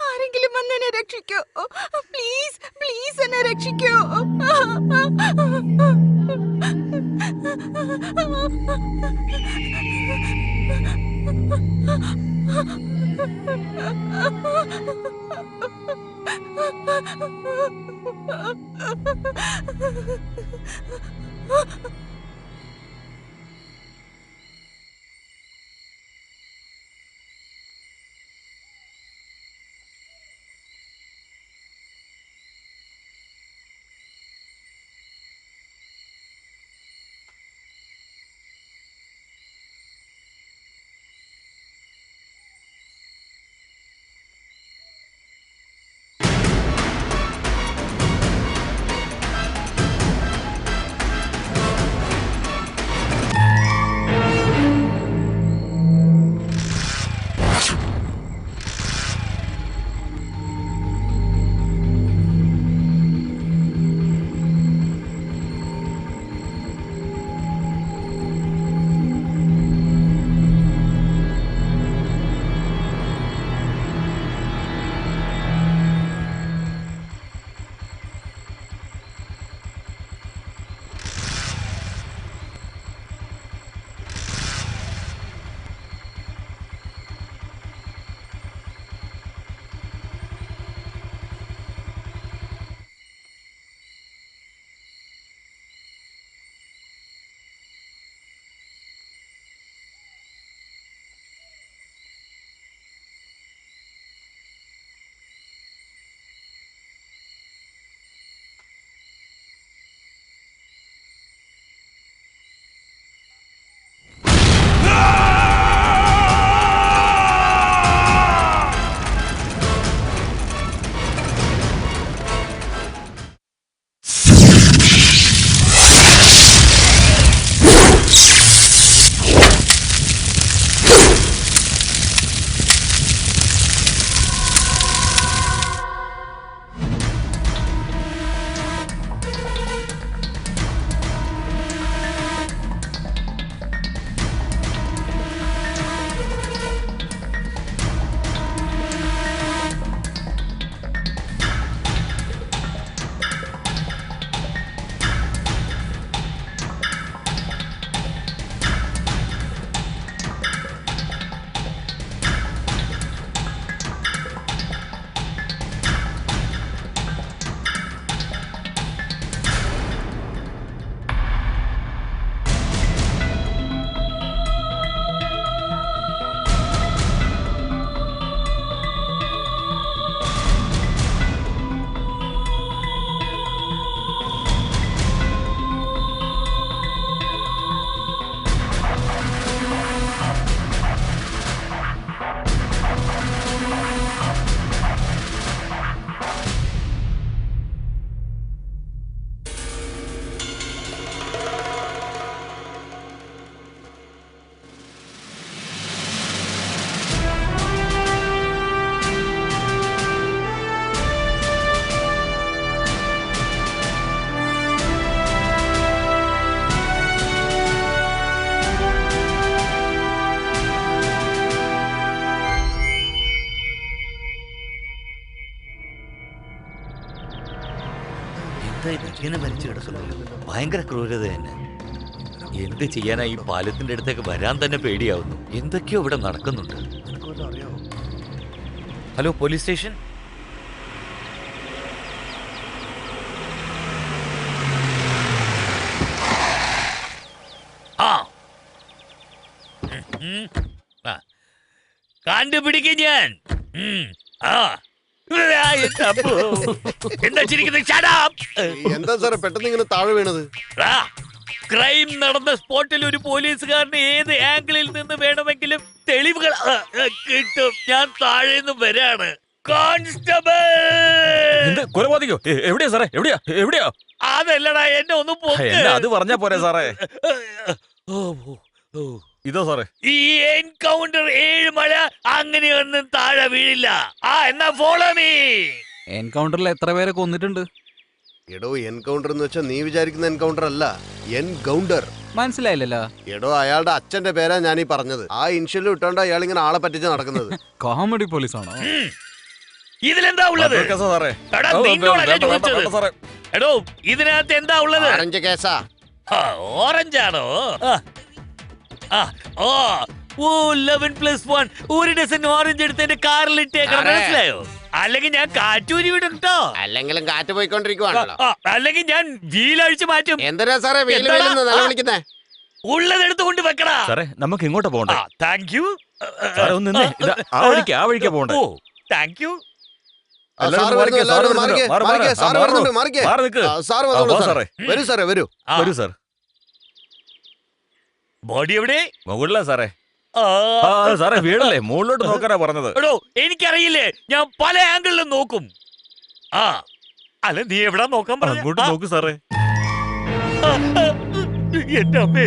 ആരെങ്കിലും വന്ന് എന്നെ രക്ഷിക്കോ, പ്ലീസ് പ്ലീസ് എന്നെ രക്ഷിക്കോ. ഇങ്ങനെ മരിച്ചു കിടക്കുന്നു. ഭയങ്കര ക്രൂരത തന്നെ. എന്ത് ചെയ്യാനാ? ഈ പാലത്തിന്റെ അടുത്തേക്ക് വരാൻ തന്നെ പേടിയാവുന്നു. എന്തൊക്കെയോ ഇവിടെ നടക്കുന്നുണ്ട്. Hello, police station? കണ്ടുപിടിക്കും ഞാൻ. എന്താ സാറേ പെട്ടെന്ന് ഇങ്ങനെ താഴെ വീണത്? ക്രൈം നടന്ന സ്പോട്ടിൽ ഒരു പോലീസുകാരന് ഏത് ആംഗിളിൽ നിന്ന് വേണമെങ്കിലും തെളിവുകൾ കിട്ടും. ഞാൻ താഴേന്ന് വരാണ്. കോൺസ്റ്റബിൾ! കൊലപാതകോ? എവിടെയാ സാറേ? എവിടെയാ? അതല്ലടാ, എന്നെ ഒന്ന് അത് പറഞ്ഞാ പോരെ സാറേ? ഇതോ സാറേ? ഈ എൻകൗണ്ടർ 7 മഴ അങ്ങനെയൊന്നും താഴെ വീഴില്ല. എന്നാ ഫോളോ മീ. എൻകൗണ്ടറിൽ എത്ര പേരെ കൊന്നിട്ടുണ്ട്? എടോ, എൻകൗണ്ടർ എന്ന് വെച്ചാൽ നീ വിചാരിക്കുന്ന എൻകൗണ്ടർ അല്ല, എൻകൗണ്ടർ. മനസ്സിലായില്ലല്ലോ. എടോ അയാളുടെ അച്ഛന്റെ പേരാ ഞാൻ ഈ പറഞ്ഞത്. ആ ഇൻഷ്യലും ഇട്ടോണ്ട് അയാൾ ഇങ്ങനെ ആളെ പറ്റിച്ച് നടക്കുന്നത്. കോമഡി പോലീസാണോ? ഇതിലെന്താ ഉള്ളത്? സാറേ എടാ, നിന്നോടല്ലേ ചോദിച്ചത്? എടോ ഇതിനകത്ത് എന്താ ഉള്ളത്? ഓറഞ്ച് കേസാ. ഓറഞ്ചാണോ? ഓ 11+1 ഒരു ഡസൻ ഓറഞ്ച് എടുത്ത് എന്റെ കാറിൽ ഇട്ടേക്കണം, മനസ്സിലായോ? അല്ലെങ്കിൽ ഞാൻ കാറ്റൂരി വിടും കേട്ടോ. അല്ലെങ്കിലും കാറ്റ് പോയിക്കൊണ്ടിരിക്കുവാണല്ലോ. അല്ലെങ്കിൽ ഞാൻ വീലഴിച്ച് മാറ്റും. എന്തിനാ സാറേ വിളിക്കുന്നേ? ഉള്ളത് എടുത്തുകൊണ്ട് വെക്കടാ. സാറേ നമുക്ക് ഇങ്ങോട്ട് പോകണ്ടേ? Thank you. സാറേ ഒന്ന് നിന്നേ. ആ വഴിക്കാ പോകണ്ടേ? ഓ താങ്ക് യു. വരൂ സാർ. ബോഡി എവിടെ? മുകളിലാ സാറേ. സാറേ വീടല്ലേ, മുകളിലോട്ട് നോക്കാനാ പറഞ്ഞത്. എടോ എനിക്കറിയില്ലേ, ഞാൻ പല ആംഗിളിലും നോക്കും. അല്ല നീ എവിടാ നോക്കാൻ പറഞ്ഞു? അങ്ങോട്ട് നോക്കൂ സാറേ. എന്റെ അമ്മേ.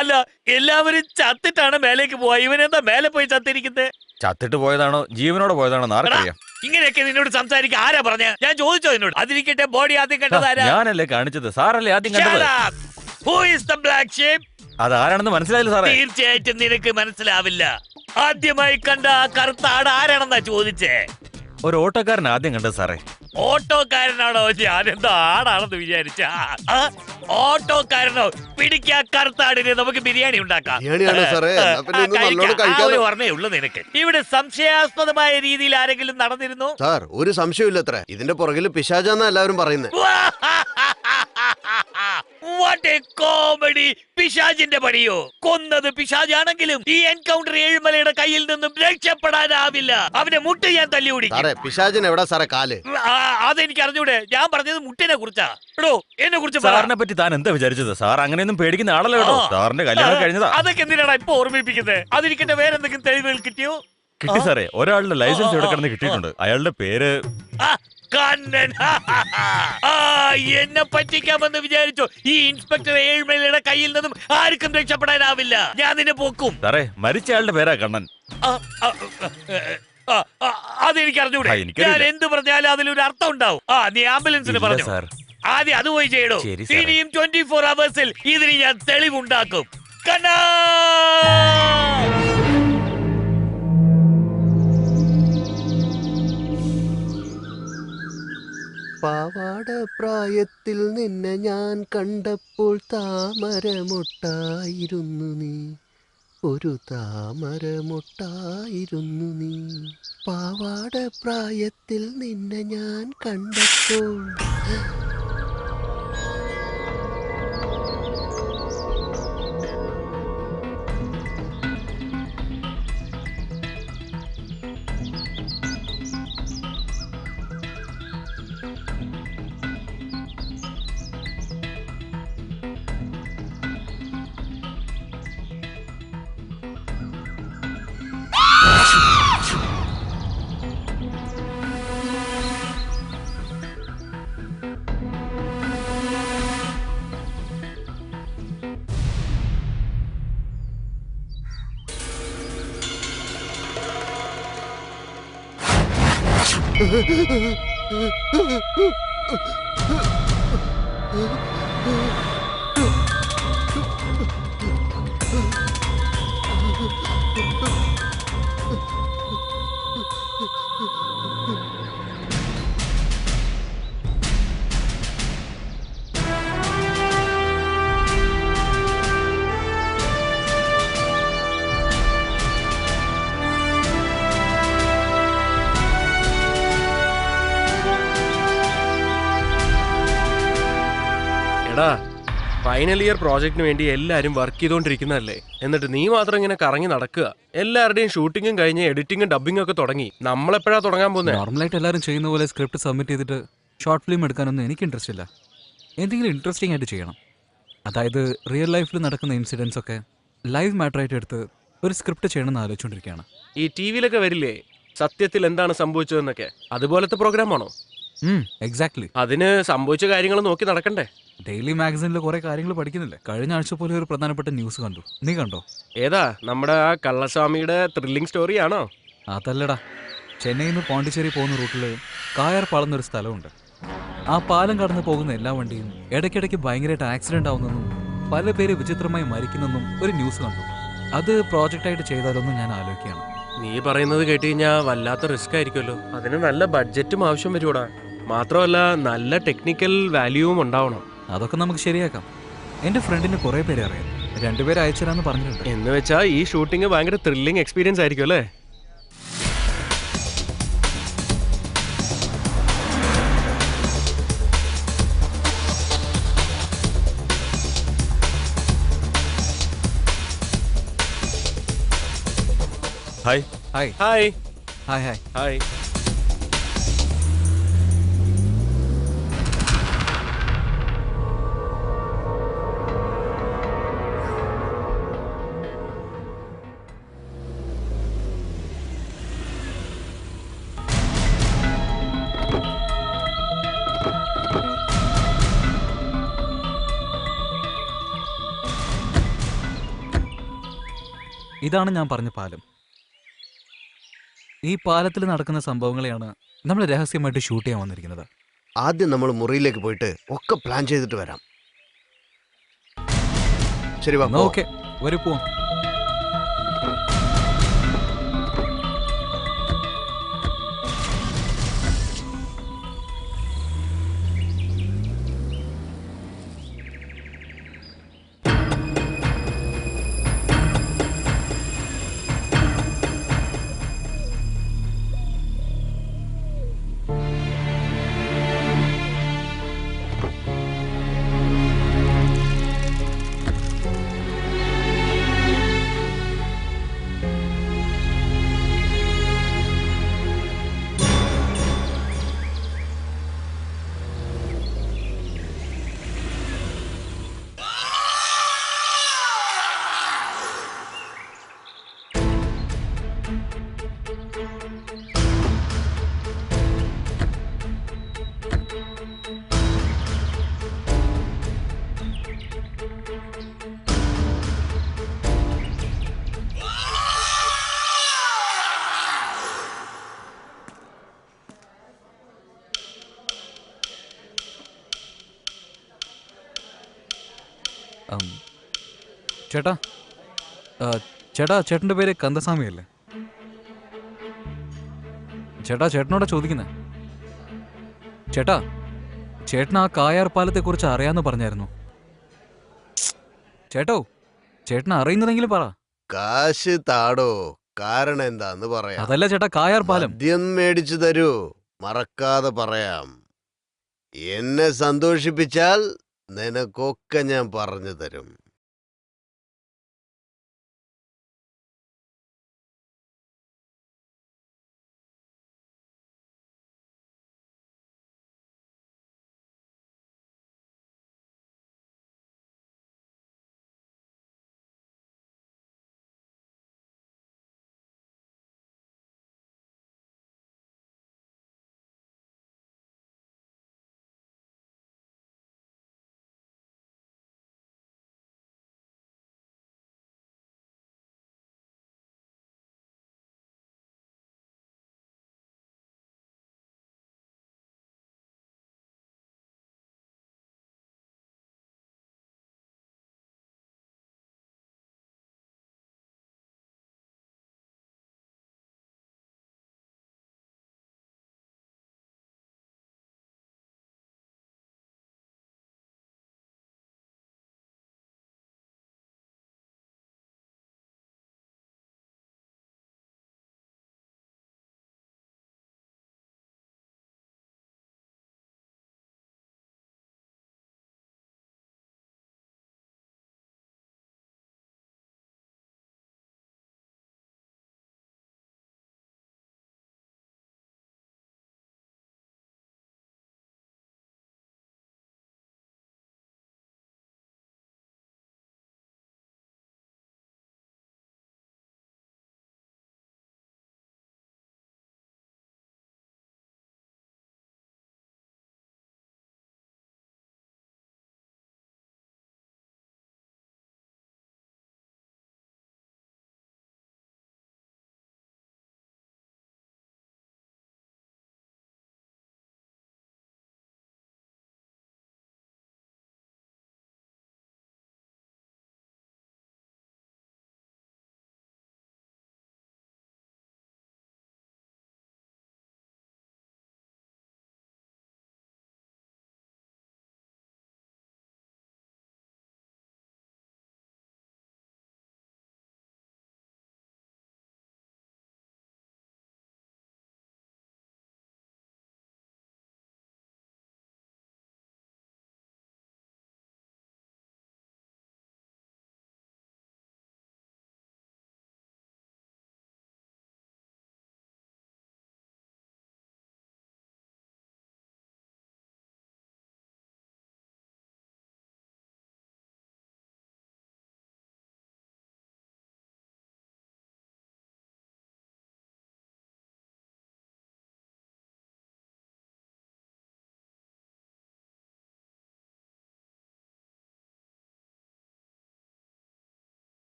അല്ല എല്ലാവരും ചത്തിട്ടാണ് മേലേക്ക് പോവാ, ഇവനെന്താ മേലെ പോയി ചത്തിരിക്കുന്നത്? ചത്തിട്ട് പോയതാണോ ജീവനോടെ പോയതാണോ ആർക്കറിയാം? ഇങ്ങനെയൊക്കെ നിന്നോട് സംസാരിക്കാൻ ആരാ പറഞ്ഞ? ഞാൻ ചോദിച്ചോ നിന്നോട്? അതിരിക്കട്ടെ, ബോഡി ആദ്യം കണ്ടത് ആരാ? ഞാനല്ലേ കാണിച്ചത്, സാറല്ലേ ആദ്യം കണ്ടത്. Who is the black sheep? അതാരാണെന്ന് മനസ്സിലായില്ല സാറേ. തീർച്ചയായിട്ടും നിനക്ക് മനസ്സിലാവില്ല. ആദ്യമായി കണ്ട ആ കറുത്ത ആട് ആരാണെന്നാ ചോദിച്ചേ? ഒരു ഓട്ടോക്കാരൻ ആദ്യം കണ്ടത് സാറേ. ഓട്ടോക്കാരനാണോ? ഞാനെന്താ ആടാണെന്ന് വിചാരിച്ച? ഓട്ടോക്കാരനോ? പിടിക്കാ കറുത്താടിന് നമുക്ക് ബിരിയാണി ഉണ്ടാക്കാം. ഓർമ്മേ ഉള്ളു നിനക്ക്. ഇവിടെ സംശയാസ്പദമായ രീതിയിൽ ആരെങ്കിലും നടന്നിരുന്നു? സാർ ഒരു സംശയമില്ലത്ര, ഇതിന്റെ പുറകിൽ പിശാചാന്നാ എല്ലാവരും പറയുന്നത്. What a comedy! പിശാചിന്റെ പണിയോ? കൊന്നത് പിശാചാണെങ്കിലും ഈ എൻകൗണ്ടർ ഏഴുമലയുടെ കയ്യിൽ നിന്നും രക്ഷപ്പെടാനാവില്ല. അവന്റെ മുട്ട ഞാൻ തല്ലി ഓടിക്കും. പിശാചിന് എവിടെ സാറേ കാല്? അതെനിക്ക് അറിഞ്ഞൂടെ. ഞാൻ പറഞ്ഞത് മുട്ടിനെ കുറിച്ചാ. എടോ എന്നെ കുറിച്ച് സാറിനെ പറ്റി താൻ എന്താ വിചാരിച്ചത്? സാർ അങ്ങനെയൊന്നും പേടിക്കുന്ന ആളല്ലോ കേട്ടോ. സാറിന്റെ കല്യാണം കഴിഞ്ഞതാ. അതൊക്കെ എന്തിനാണ് ഇപ്പൊ ഓർമ്മിപ്പിക്കുന്നത്? അതിരിക്കട്ടെ, വേറെന്തെങ്കിലും തെളിവുകൾ കിട്ടിയോ? കിട്ടി സാറേ. ഒരാളുടെ ലൈസൻസ് ഇവിടെ കിടന്ന് കിട്ടിയിട്ടുണ്ട്. അയാളുടെ പേര് കണ്ണൻ. എന്നെ പറ്റിക്കാമെന്ന് വിചാരിച്ചോ? ഈ ഇൻസ്പെക്ടർ ഏഴുമലയുടെ കയ്യിൽ നിന്നും ആർക്കും രക്ഷപ്പെടാനാവില്ല. ഞാൻ നിന്നെ പോക്കും. സാറേ മരിച്ചയാളുടെ പേരാ കണ്ണൻ. അതെനിക്ക് അറിഞ്ഞൂടെ. ഞാൻ എന്ത് പറഞ്ഞാലും അതിലൊരു അർത്ഥം ഉണ്ടാവും. നീ ആംബുലൻസിന് പറഞ്ഞു. ആദ്യം അത് പോയി ചെയ്യണോ? ഇനിയും 24 hours ഇതിന് ഞാൻ തെളിവുണ്ടാക്കും. കണ്ണാ പാവാട പ്രായത്തിൽ നിന്നെ ഞാൻ കണ്ടപ്പോൾ താമരമൊട്ടായിരുന്നു നീ, ഒരു താമരമൊട്ടായിരുന്നു നീ. പാവാട പ്രായത്തിൽ നിന്നെ ഞാൻ കണ്ടപ്പോൾ. എടാ, ഫൈനൽ ഇയർ പ്രോജക്റ്റിന് വേണ്ടി എല്ലാരും വർക്ക് ചെയ്തോണ്ടിരിക്കുന്നതല്ലേ, എന്നിട്ട് നീ മാത്രം ഇങ്ങനെ കറങ്ങി നടക്കുക. എല്ലാവരുടെയും ഷൂട്ടിങ്ങും കഴിഞ്ഞ് എഡിറ്റിംഗും ഡബിങ്ങും ഒക്കെ തുടങ്ങി. നമ്മളെപ്പോഴാ തുടങ്ങാൻ പോകുന്നത്? നോർമലായിട്ട് എല്ലാവരും ചെയ്യുന്ന പോലെ സ്ക്രിപ്റ്റ് സബ്മിറ്റ് ചെയ്തിട്ട് ഷോർട്ട് ഫിലിം എടുക്കാനൊന്നും എനിക്ക് ഇൻട്രസ്റ്റ് ഇല്ല. എന്തെങ്കിലും ഇൻട്രസ്റ്റിംഗ് ആയിട്ട് ചെയ്യണം. അതായത് റിയൽ ലൈഫിൽ നടക്കുന്ന ഇൻസിഡൻസ് ഒക്കെ ലൈവ് മാറ്ററായിട്ട് എടുത്ത് ഒരു സ്ക്രിപ്റ്റ് ചെയ്യണമെന്ന് ആലോചിച്ചുകൊണ്ടിരിക്കുകയാണ്. ഈ ടി വിയിലൊക്കെ വരില്ലേ സത്യത്തിൽ എന്താണ് സംഭവിച്ചതെന്നൊക്കെ, അതുപോലത്തെ പ്രോഗ്രാമാണോ? എക്സാക്ട്ലി. അതിന് സംഭവിച്ച കാര്യങ്ങൾ നോക്കി നടക്കണ്ടേ? ഡെയിലി മാഗസിനിൽ കുറെ കാര്യങ്ങൾ പഠിക്കുന്നില്ലേ? കഴിഞ്ഞ ആഴ്ച പോലെ ഒരു പ്രധാനപ്പെട്ട ന്യൂസ് കണ്ടു. നീ കണ്ടോ? ഏതാ? നമ്മുടെ ആ കള്ളസ്വാമിയുടെ ത്രില്ലിംഗ് സ്റ്റോറി ആണോ? അതല്ലടാ, ചെന്നൈയിൽ നിന്ന് പോണ്ടിച്ചേരി പോകുന്ന റൂട്ടിൽ കായർ പാളന്നൊരു സ്ഥലമുണ്ട്. ആ പാലം കടന്ന് പോകുന്ന എല്ലാ വണ്ടിയും ഇടയ്ക്കിടയ്ക്ക് ഭയങ്കരമായിട്ട് ആക്സിഡന്റ് ആവുന്നതും പല പേര് വിചിത്രമായി മരിക്കുന്നെന്നും ഒരു ന്യൂസ് കണ്ടു. അത് പ്രോജക്റ്റായിട്ട് ചെയ്താലൊന്നും ഞാൻ ആലോചിക്കുകയാണ്. നീ പറയുന്നത് കേട്ട് കഴിഞ്ഞാൽ വല്ലാത്ത റിസ്ക് ആയിരിക്കുമല്ലോ. അതിന് നല്ല ബഡ്ജറ്റും ആവശ്യം വരുകൂടാ. മാത്രമല്ല നല്ല ടെക്നിക്കൽ വാല്യൂവും ഉണ്ടാവണം. അതൊക്കെ നമുക്ക് ശരിയാക്കാം. എൻ്റെ ഫ്രണ്ടിന് കുറേ പേരെ അറിയാം. 2 പേരെ അയച്ചുതരാമെന്ന് പറഞ്ഞിട്ടുണ്ട്. എന്ന് വെച്ചാൽ ഈ ഷൂട്ടിംഗ് ഭയങ്കര ത്രില്ലിംഗ് എക്സ്പീരിയൻസ് ആയിരിക്കും അല്ലേ? Hi. Hi hi hi hi. Hi. ഇതാണ് ഞാൻ പറഞ്ഞ പാലം. ഈ പാലത്തിൽ നടക്കുന്ന സംഭവങ്ങളെയാണ് നമ്മൾ രഹസ്യമായിട്ട് ഷൂട്ട് ചെയ്യാൻ വന്നിരിക്കുന്നത്. ആദ്യം നമ്മൾ മുറിയിലേക്ക് പോയിട്ട് ഒക്കെ പ്ലാൻ ചെയ്തിട്ട് വരാം. ശരി വാ. ഓക്കെ, വരൂ പോവാം. ചേട്ടാ, ചേട്ടൻ്റെ പേര് കന്ദസ്വാമി അല്ലേ? ചേട്ടനോടാ ചോദിക്കുന്നത്. ചേട്ടൻ ആ കായാർ പാലത്തെക്കുറിച്ച് അറിയാമെന്ന് പറഞ്ഞായിരുന്നു. ചേട്ടൻ അറിയുന്നതെങ്കിലും പറ. കാശ് താടോ, കാരണം എന്താന്ന് പറയാം. അതല്ല ചേട്ടാ, കായാർ പാലം. മദ്യം മേടിച്ചു തരൂ, മറക്കാതെ പറയാം. എന്നെ സന്തോഷിപ്പിച്ചാൽ നിനക്കൊക്കെ ഞാൻ പറഞ്ഞു തരും.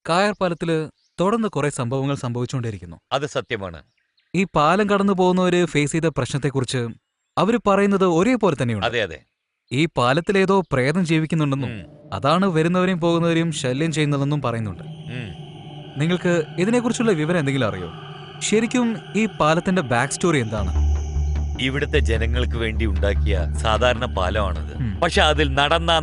കായർ പാലത്തില് തുടർന്ന് കുറെ സംഭവങ്ങൾ സംഭവിച്ചുകൊണ്ടിരിക്കുന്നു. അത് സത്യമാണ്. ഈ പാലം കടന്നു പോകുന്നവര് ഫേസ് ചെയ്ത പ്രശ്നത്തെക്കുറിച്ച് അവര് പറയുന്നത് ഒരേപോലെ തന്നെയുണ്ട്. അതെ അതെ. ഈ പാലത്തിലേതോ പ്രേതം ജീവിക്കുന്നുണ്ടെന്നും ഉം, അതാണ് വരുന്നവരെയും പോകുന്നവരെയും ശല്യം ചെയ്യുന്നതെന്നും പറയുന്നുണ്ട്. ഉം. നിങ്ങൾക്ക് ഇതിനെക്കുറിച്ചുള്ള വിവരം എന്തെങ്കിലും അറിയോ? ശരിക്കും ഈ പാലത്തിന്റെ ബാക്ക് സ്റ്റോറി എന്താണ്? ഇവിടുത്തെ ജനങ്ങൾക്ക് വേണ്ടി ഉണ്ടാക്കിയ സാധാരണ പാലമാണത്. ഉം. പക്ഷെ അതിൽ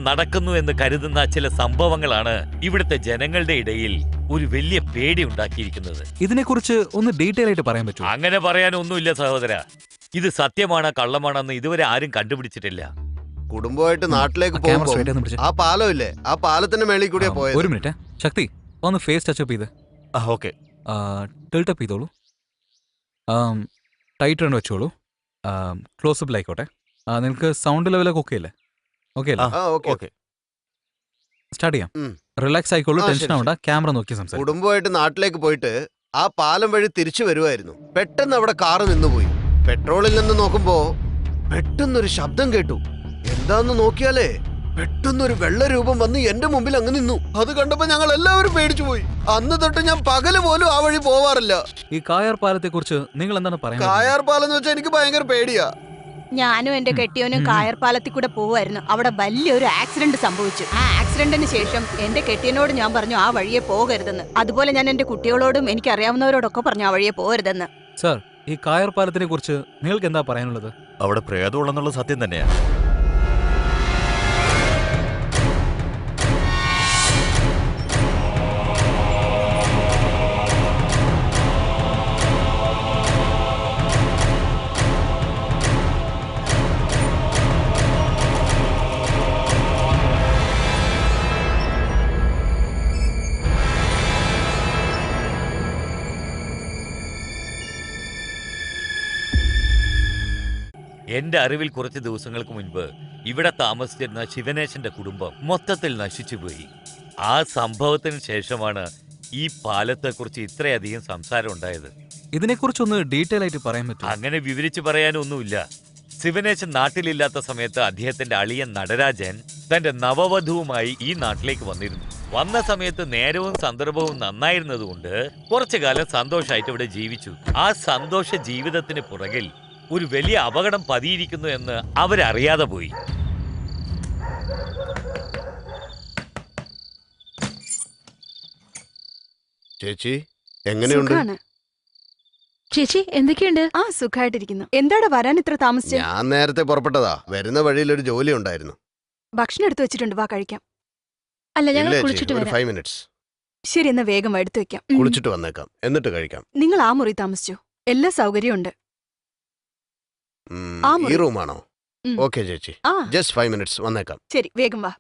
നടക്കുന്നു എന്ന് കരുതുന്ന ചില സംഭവങ്ങളാണ് ഇവിടുത്തെ ജനങ്ങളുടെ ഇടയിൽ ഒരു വലിയ പേടി ഉണ്ടാക്കിയിരിക്കുന്നത്. ഇതിനെക്കുറിച്ച് ഒന്ന് ഡീറ്റെയിൽ ആയിട്ട് പറയാൻ പറ്റുമോ? അങ്ങനെ പറയാനൊന്നുമില്ല സഹോദര. ഇത് സത്യമാണോ കള്ളമാണെന്ന് ഇതുവരെ ആരും കണ്ടുപിടിച്ചിട്ടില്ല. കുടുംബമായിട്ട് നാട്ടിലേക്ക് ആ ക്യാമറ പോകുമ്പോ straight ആയിട്ട് ഒന്ന് പിടിച്ചേ. ആ പാലം ഇല്ലേ, ആ പാലത്തിന്റെ മേളിൽ കൂടിയാ പോയത്. ഒരു മിനിറ്റ് ശക്തി, ഒന്ന് ഫേസ് ടച്ചപ്പ് ചെയ്ത് ഓക്കെ. ടിൽട്ടപ്പ് ചെയ്തോളൂ. ടൈറ്റ് റൺ വെച്ചോളൂ. ക്ലോസപ്പിൽ ആയിക്കോട്ടെ. നിങ്ങൾക്ക് സൗണ്ട് ലെവലൊക്കെ ഓക്കെ അല്ലേ? ഓക്കെ അല്ലേ? ആ ഓക്കെ. സ്റ്റാർട്ട് ചെയ്യാം. ഉം. റിലാക്സ് ആയിക്കോളൂ, ആ, ടെൻഷൻ ശരി, ആവണ്ട. ക്യാമറ നോക്കി സംസാരിക്കും. കുടുംബമായിട്ട് നാട്ടിലേക്ക് പോയിട്ട് ആ പാലം വഴി തിരിച്ചു വരുമായിരുന്നു. പെട്ടെന്ന് അവിടെ കാറ് നിന്നുപോയി. പെട്രോളിൽ നിന്ന് നോക്കുമ്പോ പെട്ടെന്നൊരു ശബ്ദം കേട്ടു. എന്താന്ന് നോക്കിയാലേ പെട്ടെന്നൊരു വെള്ള രൂപം വന്ന് എന്റെ മുമ്പിൽ അങ്ങ് നിന്നു. അത് കണ്ടപ്പോ ഞങ്ങൾ എല്ലാവരും പേടിച്ചു പോയി. അന്ന് തൊട്ട് ഞാൻ പകല് പോലും ആ വഴി പോവാറില്ല. ഈ കായർ പാലത്തെ കുറിച്ച് നിങ്ങൾ എന്താണ് പറയുന്നത്? കായാർ പാലം എന്ന് വെച്ചാൽ എനിക്ക് ഭയങ്കര പേടിയാ. ഞാനും എന്റെ കെട്ടിയോനും കായർ പാലത്തിൽ കൂടെ പോവായിരുന്നു. അവിടെ വലിയൊരു ആക്സിഡന്റ് സംഭവിച്ചു. ആ ആക്സിഡന്റിന് ശേഷം എന്റെ കെട്ടിയനോട് ഞാൻ പറഞ്ഞു ആ വഴിയെ പോകരുതെന്ന്. അതുപോലെ ഞാൻ എന്റെ കുട്ടികളോടും എനിക്കറിയാവുന്നവരോടൊക്കെ പറഞ്ഞു ആ വഴിയെ പോകരുതെന്ന്. സർ, ഈ കായർ പാലത്തിനെ കുറിച്ച് നിങ്ങൾക്ക് എന്താ പറയാനുള്ളത്? അവിടെ പ്രേതമുള്ളെന്നുള്ള സത്യം തന്നെയാണ്. എന്റെ അറിവിൽ കുറച്ച് ദിവസങ്ങൾക്ക് മുൻപ് ഇവിടെ താമസിച്ചിരുന്ന ശിവനേശന്റെ കുടുംബം മൊത്തത്തിൽ നശിച്ചുപോയി. ആ സംഭവത്തിന് ശേഷമാണ് ഈ പാലത്തെക്കുറിച്ച് ഇത്രയധികം സംസാരം ഉണ്ടായത്. ഇതിനെക്കുറിച്ചൊന്ന് ഡീറ്റെയിൽ ആയിട്ട് പറയാൻ പറ്റുമോ? അങ്ങനെ വിവരിച്ചു പറയാനൊന്നുമില്ല. ശിവനേശൻ നാട്ടിലില്ലാത്ത സമയത്ത് അദ്ദേഹത്തിന്റെ അളിയൻ നടരാജൻ തന്റെ നവവധുവുമായി ഈ നാട്ടിലേക്ക് വന്നിരുന്നു. വന്ന സമയത്ത് നേരവും സന്ദർഭവും നന്നായിരുന്നതുകൊണ്ട് കുറച്ചു കാലം സന്തോഷമായിട്ട് ഇവിടെ ജീവിച്ചു. ആ സന്തോഷ ജീവിതത്തിന് പുറകിൽ ഒരു വലിയ അപകടം പതിയിരിക്കുന്നു എന്ന് അവരറിയാതെ പോയി. ചേച്ചി എങ്ങനെയുണ്ട്? സുഖാണ്. ചേച്ചി എന്തൊക്കെയുണ്ട്? ആ സുഖമായിട്ടിരിക്കുന്നു. എന്താടാ വരാൻ ഇത്ര താമസിച്ചത്? ഞാൻ നേരത്തെ പുറപ്പെട്ടതാ. വരുന്ന വഴിയിൽ ഒരു ജോലി ഉണ്ടായിരുന്നു. ഭക്ഷണം എടുത്തു വെച്ചിട്ടുണ്ട്, വാ കഴിക്കാം. അല്ല ഞങ്ങൾ ഇല്ല ചേച്ചി, കുളിച്ചിട്ട് ഒരു വരാം. 5 മിനിറ്റ്സ്. ശരി, എന്നാ വേഗം എടുത്തു വെക്കാം. കുളിച്ചിട്ട് വന്നേക്കാം, എന്നിട്ട് കഴിക്കാം. നിങ്ങൾ ആ മുറി താമസിച്ചോ? എല്ലാ സൗകര്യവും ഉണ്ട്. ആ ഈ മുറി. റൂമാണോ? ഉം. ഓക്കെ ചേച്ചി, ആ ജസ്റ്റ് 5 മിനിറ്റ്സ്, വന്നേക്കാം. ശരി, വേഗം വാ.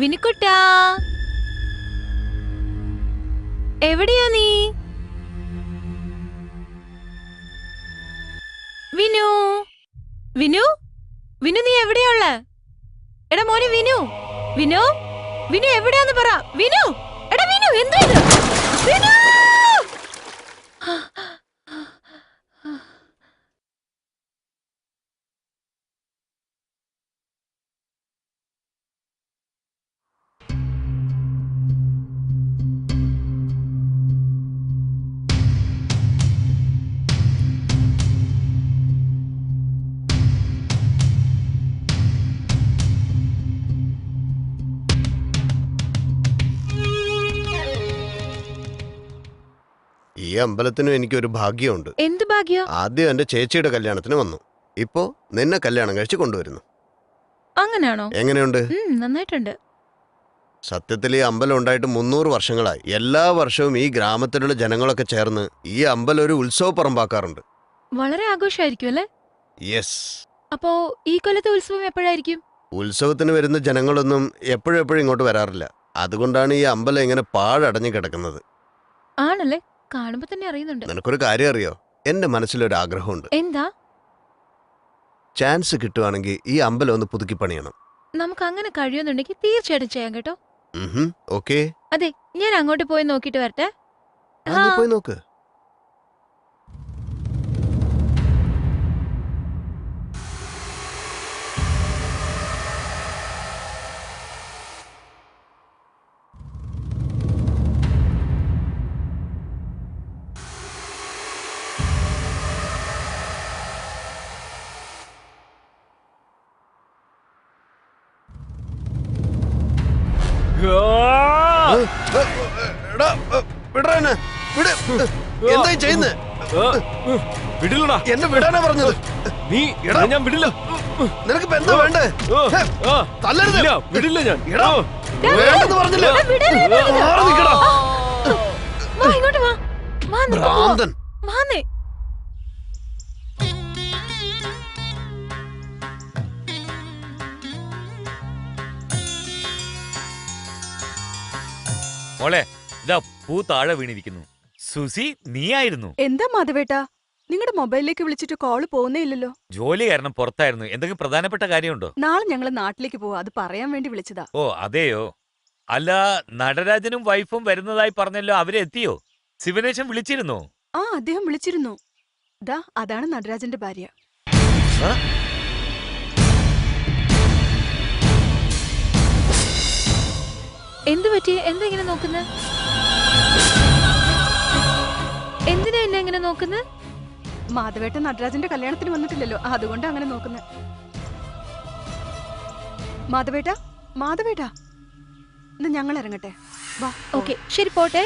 വിനുക്കുട്ടാ, എവിടെയാ നീ? വിനു, വിനു, വിനു നീ എവിടെയുള്ള? എടാ മോനെ വിനു, വിനു, വിനു എവിടെയാന്ന് പറ. വിനു, എടാ വിനു, എന്താ ഇത്? വിനു! ഈ അമ്പലത്തിനും എനിക്കൊരു ഭാഗ്യമുണ്ട്. എന്ത് ഭാഗ്യം? ആദ്യം എന്റെ ചേച്ചിയുടെ കല്യാണത്തിന് വന്നു, ഇപ്പോ നിന്നെ കല്യാണം കഴിച്ച് കൊണ്ടുവരുന്നു. അങ്ങനാണോ? എങ്ങനെയുണ്ട്? നന്നായിട്ടുണ്ട്. സത്യത്തിൽ ഈ അമ്പലം ഉണ്ടായിട്ട് 300 വർഷങ്ങളായി. എല്ലാ വർഷവും ഈ ഗ്രാമത്തിലുള്ള ജനങ്ങളൊക്കെ ചേർന്ന് ഈ അമ്പലം ഒരു ഉത്സവ പറമ്പാക്കാറുണ്ട്. വളരെ ആഘോഷമായിരിക്കും അല്ലേ? യെസ്. അപ്പോ ഈ കൊല്ലത്തെ ഉത്സവം എപ്പോഴായിരിക്കും? ഉത്സവത്തിന് വരുന്ന ജനങ്ങളൊന്നും എപ്പോഴും ഇങ്ങോട്ട് വരാറില്ല. അതുകൊണ്ടാണ് ഈ അമ്പലം ഇങ്ങനെ പാഴടഞ്ഞു കിടക്കുന്നത്. ആണല്ലേ? കാണുമ്പോ തന്നെ അറിയുന്നുണ്ട്. നിനക്കൊരു കാര്യം അറിയോ? എന്റെ മനസ്സിലൊരു ആഗ്രഹമുണ്ട്. എന്താ? ചാൻസ് കിട്ടുവാണെങ്കിൽ ഈ അമ്പലം ഒന്ന് പുതുക്കി പണിയണം. നമുക്ക് അങ്ങനെ കഴിയുന്നുണ്ടെങ്കിൽ തീർച്ചയായിട്ടും ചെയ്യാം കേട്ടോ. ഓക്കേ. അതെ, ഞാൻ അങ്ങോട്ട് പോയി നോക്കിട്ട് വരട്ടെ. നീ പോയി നോക്ക്. എന്തായി ചെയ്യുന്നത്? വിടില്ലടാ. എന്നെ വിടാനാ പറഞ്ഞത്. നീ ഞാൻ വിടില്ല. നിനക്ക് എന്താ വേണ്ടേ? തല്ലരുത്. വിടില്ല ഞാൻ. വേണ്ടെന്ന് പറഞ്ഞില്ലേ? മാറി നിക്കടാ. വാ ഇങ്ങോട്ട് വാ. ഭ്രാന്തൻ. വാന്നേ. മോളെ, ഇതാ പൂ താഴെ വീണിരിക്കുന്നു. സുസി, നീയായിരുന്നു? എന്താ മാധവേട്ടാ, നിങ്ങളുടെ മൊബൈലിലേക്ക് വിളിച്ചിട്ട് കോള് പോകുന്നേ ഇല്ലല്ലോ. ജോലി കാരണം പുറത്തായിരുന്നു. എന്തെങ്കിലും പ്രധാനപ്പെട്ട കാര്യമുണ്ടോ? നാളെ ഞങ്ങള് നാട്ടിലേക്ക് പോവാ, അത് പറയാൻ വേണ്ടി വിളിച്ചതാ. ഓ അതെയോ? അല്ല, നടരാജനും വൈഫും വരുന്നതായി പറഞ്ഞല്ലോ, അവരെത്തിയോ? ശിവനേശൻ വിളിച്ചിരുന്നോ? ആ, അദ്ദേഹം വിളിച്ചിരുന്നു. ദാ അതാണ് നടരാജന്റെ ഭാര്യ. എന്തു പറ്റി? എന്താ ഇങ്ങനെ നോക്കുന്നത്? എന്തിനാ എന്നെ ഇങ്ങനെ നോക്കുന്നത്? മാധവേട്ടൻ നടരാജന്റെ കല്യാണത്തിന് വന്നിട്ടില്ലല്ലോ, അതുകൊണ്ട് അങ്ങനെ നോക്കുന്നത്. മാധവേട്ടാ, മാധവേട്ടാ, ഇന്ന് ഞങ്ങൾ ഇറങ്ങട്ടെ. വാ. ഓക്കെ, ശരി, പോട്ടെ.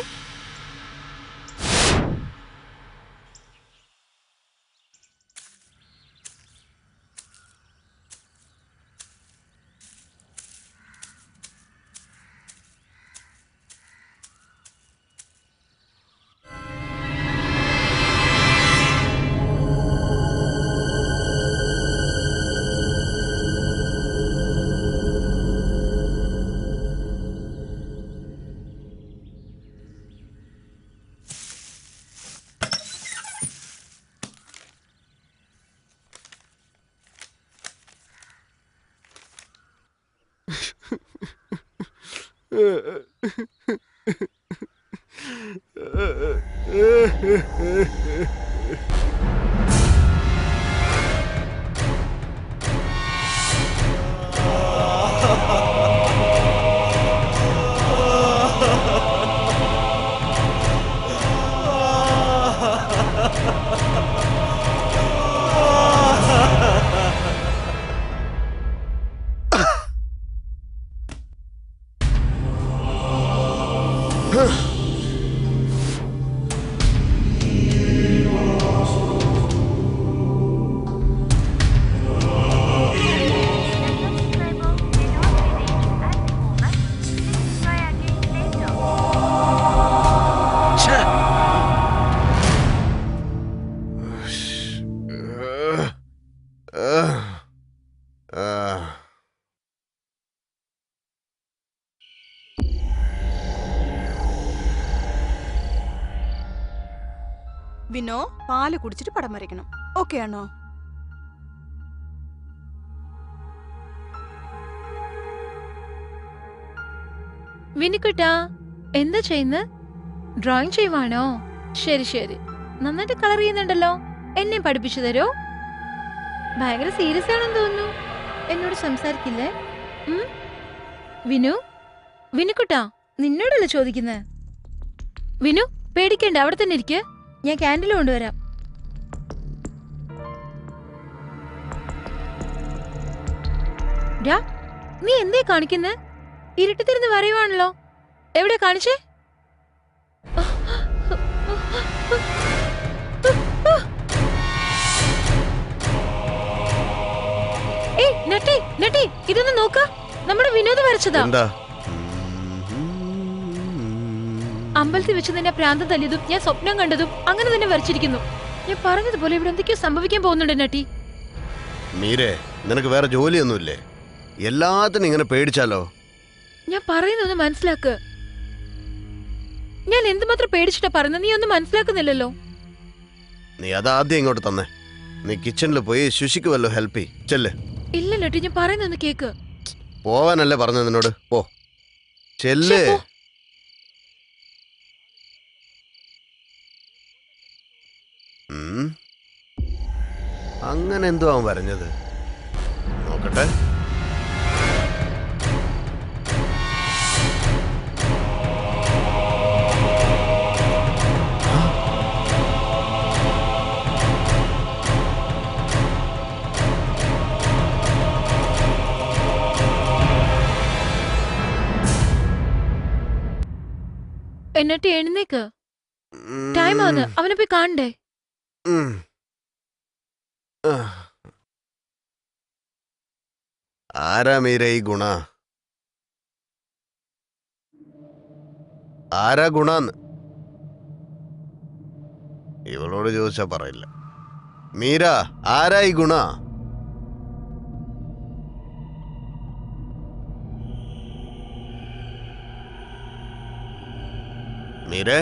വിനോ പാല് കുടിച്ചിട്ട് പടം വരയ്ക്കണം. ഓക്കെ ആണോ? വിനിക്കുട്ടാ എന്താ ചെയ്യുന്നത്? ഡ്രോയിങ് ചെയ്യുവാണോ? ശരി ശരി, നന്നായിട്ട് കളർ ചെയ്യുന്നുണ്ടല്ലോ. എന്നെ പഠിപ്പിച്ചു തരോ? ഭയങ്കര സീരിയസ് ആണെന്ന് തോന്നുന്നു. എന്നോട് സംസാരിക്കില്ലേ? വിനു, വിനുക്കുട്ടാ നിന്നോടല്ലേ ചോദിക്കുന്നത്? വിനു പേടിക്കണ്ട, അവിടെ തന്നെ ഇരിക്ക്. ഞാൻ ക്യാൻഡിൽ കൊണ്ടുവരാം. നീ എന്തേ കാണിക്കുന്നെ? ഇരുട്ടത്തിരുന്ന് വരയുവാണല്ലോ. എവിടെ കാണിച്ചേ? ഇതൊന്ന് നോക്ക, നമ്മുടെ വിനോദ് വരച്ചതാ. അമ്പലത്തിൽ വെച്ച് നിന്നെ പ്രാന്തം തല്ലിയതും ഞാൻ സ്വപ്നം കണ്ടതും അങ്ങനെ തന്നെ വരച്ചിരിക്കുന്നു. ഞാൻ പറഞ്ഞതുപോലെ ഇവിടെ എന്തൊക്കെയോ സംഭവിക്കാൻ പോകുന്നുണ്ട് നട്ടി. മീരേ, നിനക്ക് വേറെ ജോലിയൊന്നുമില്ലേ? എല്ലാത്തിനും ഇങ്ങനെ പേടിച്ചാലോ? ഞാൻ പറയുന്നൊന്ന് മനസ്സിലാക്ക്. ഞാൻ എന്തുമാത്രം പേടിച്ചിട്ടാ പറയുന്നത്, നീ ഒന്നും മനസ്സിലാക്കുന്നില്ലല്ലോ. നീ അതാദ്യം ഇങ്ങോട്ട് തന്നെ. നീ കിച്ചണിൽ പോയി ശുശിക്ക് വല്ലോ ഹെൽപ്പ് ചെയ്. ചെല്ല്. ഇല്ല നട്ടി, ഞാൻ പറയുന്നൊന്ന് കേക്ക്. പോവാനല്ലേ പറഞ്ഞത് നിന്നോട്? പോ, ചെല്ല്. അങ്ങനെ എന്തോ അവൻ പറഞ്ഞത്, നോക്കട്ടെ. എന്നിട്ട് എഴുന്നേക്ക്, ടൈം ആണ്, അവനെ പോയി കാണണ്ടേ. ആരാ മീര ഈ ഗുണ? ആരാ ഗുണാന്ന് ഇവളോട് ചോദിച്ചാ പറയില്ല. മീര, ആരാ ഈ ഗുണ? മീരേ,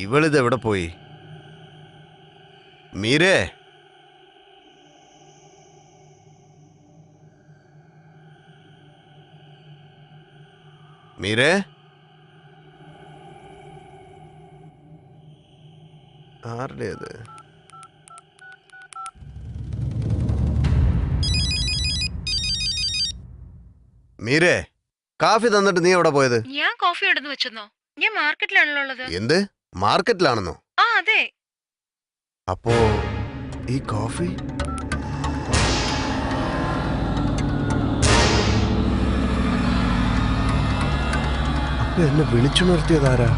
ഇവളിതെവിടെ പോയി? മീരേ, മീരേ, ആരുടേത്? മീരേ, കാഫി തന്നിട്ട് നീ എവിടെ പോയത്? ഞാൻ കോഫി എടുന്ന് വെച്ചെന്നോ? ഞാൻ മാർക്കറ്റിലാണല്ലോ ഉള്ളത്. എന്ത് മാർക്കറ്റിലാണെന്നോ? ആ അതെ. അപ്പോ ഈ കോഫി? അപ്പൊ എന്നെ വിളിച്ചുണർത്തിയതാരാ?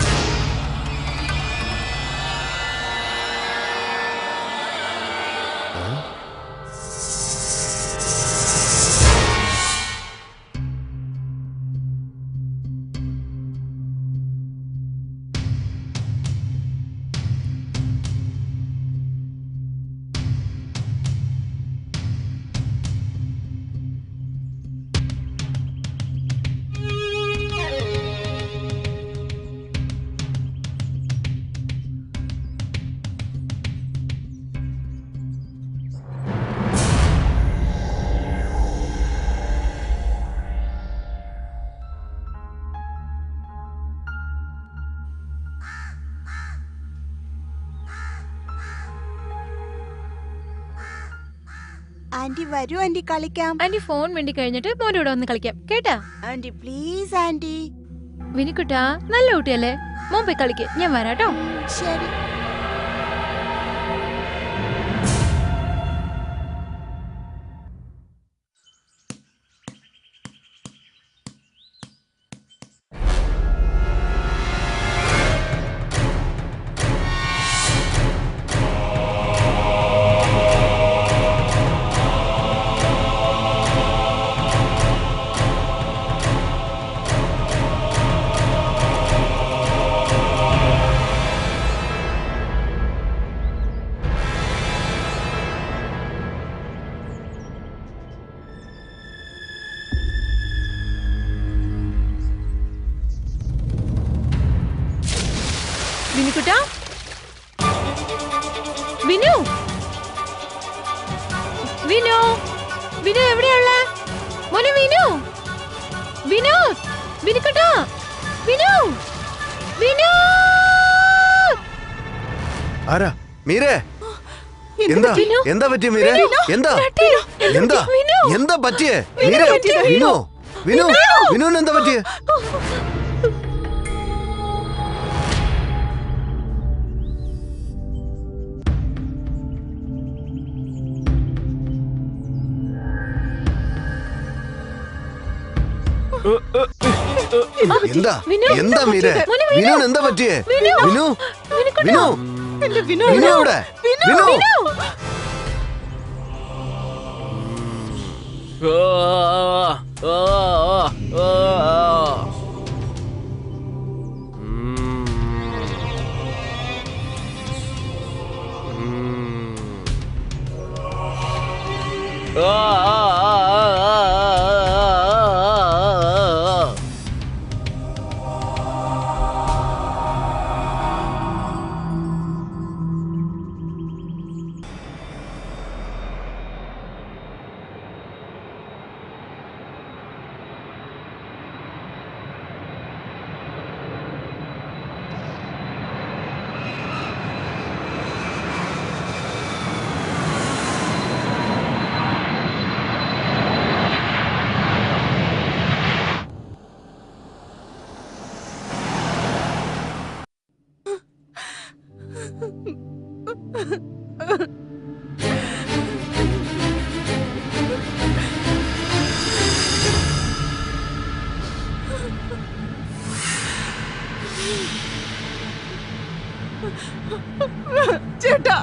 ആന്റി വരൂ ആന്റി, കളിക്കാം. ആന്റി ഫോൺ വേണ്ടി കഴിഞ്ഞിട്ട് മോന്റെ കൂടെ വന്ന് കളിക്കാം കേട്ടാ? Aunty please aunty. വിനിക്കുട്ടാ നല്ല കുട്ടിയല്ലേ, മോൻ പോയി കളിക്ക്, ഞാൻ വരാട്ടോ. ശരി. വിനു വിനു എവിടെയുള്ള മോനെ? വിനു വിനു വിനുക്കട്ടോ, വിനു വിനു. ആരാ? മീരേ, എന്ത് എന്താ വിനു? എന്താ പറ്റിയ മീരേ? എന്താ എന്താ വിനു. എന്താ പറ്റിയേ മീരേ? വിനു വിനു വിനുവിന് എന്താ പറ്റിയേ? എന്താ വിനു. എന്താ മീരേ? മോനെ വിനു. വിനുവിന് എന്താ പറ്റിയേ? വിനു. വിനു വിനുക്കട്ടോ. വിനു എന്റെ വിനു വിനു എവിടെ? വിനു ചേട്ടാ.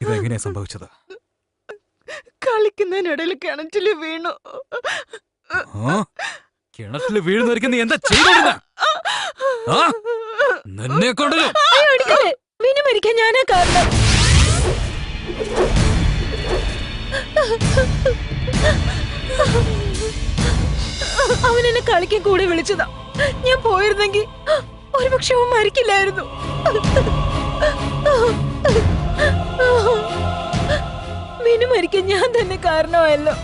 ഇതെങ്ങനെയാ സംഭവിച്ചത്? കളിക്കുന്നതിനിടയിൽ കിണറ്റില് വീണു. കിണറ്റില് വീഴുന്നവർക്ക് നീ എന്താ ചെയ്തോടുന്ന? നിന്നെ കൊണ്ടല്ലോ. അയ്യോ, അടിക്കല്ലേ. വിനു മരിക്കാൻ ഞാനാ കാരണം. അവൻ എന്നെ കളിക്കാൻ കൂടെ വിളിച്ചതാ. ഞാൻ പോയിരുന്നെങ്കിൽ ഒരുപക്ഷെ അവൻ മരിക്കില്ലായിരുന്നു. വിനു മരിക്കാൻ ഞാൻ തന്നെ കാരണമല്ലോ.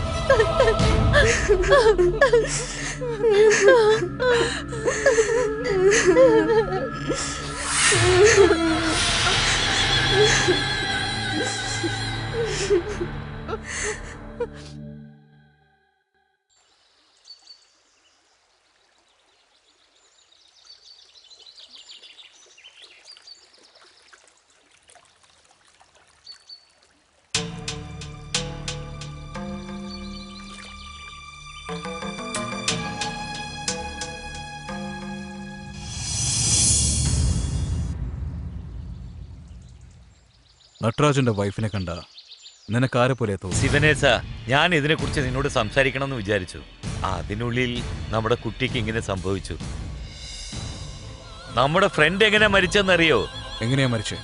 നട്രാജന്റെ വൈഫിനെ കണ്ട നിനക്കാരെ പോലെ തോന്നി? ശിവനേശ, ഞാൻ ഇതിനെക്കുറിച്ച് നിന്നോട് സംസാരിക്കണമെന്ന് വിചാരിച്ചു. അതിനുള്ളിൽ നമ്മുടെ കുട്ടിക്ക് ഇങ്ങനെ സംഭവിച്ചു. നമ്മുടെ ഫ്രണ്ട് എങ്ങനെ മരിച്ചെന്നറിയോ? എങ്ങനെയാ മരിച്ചേ?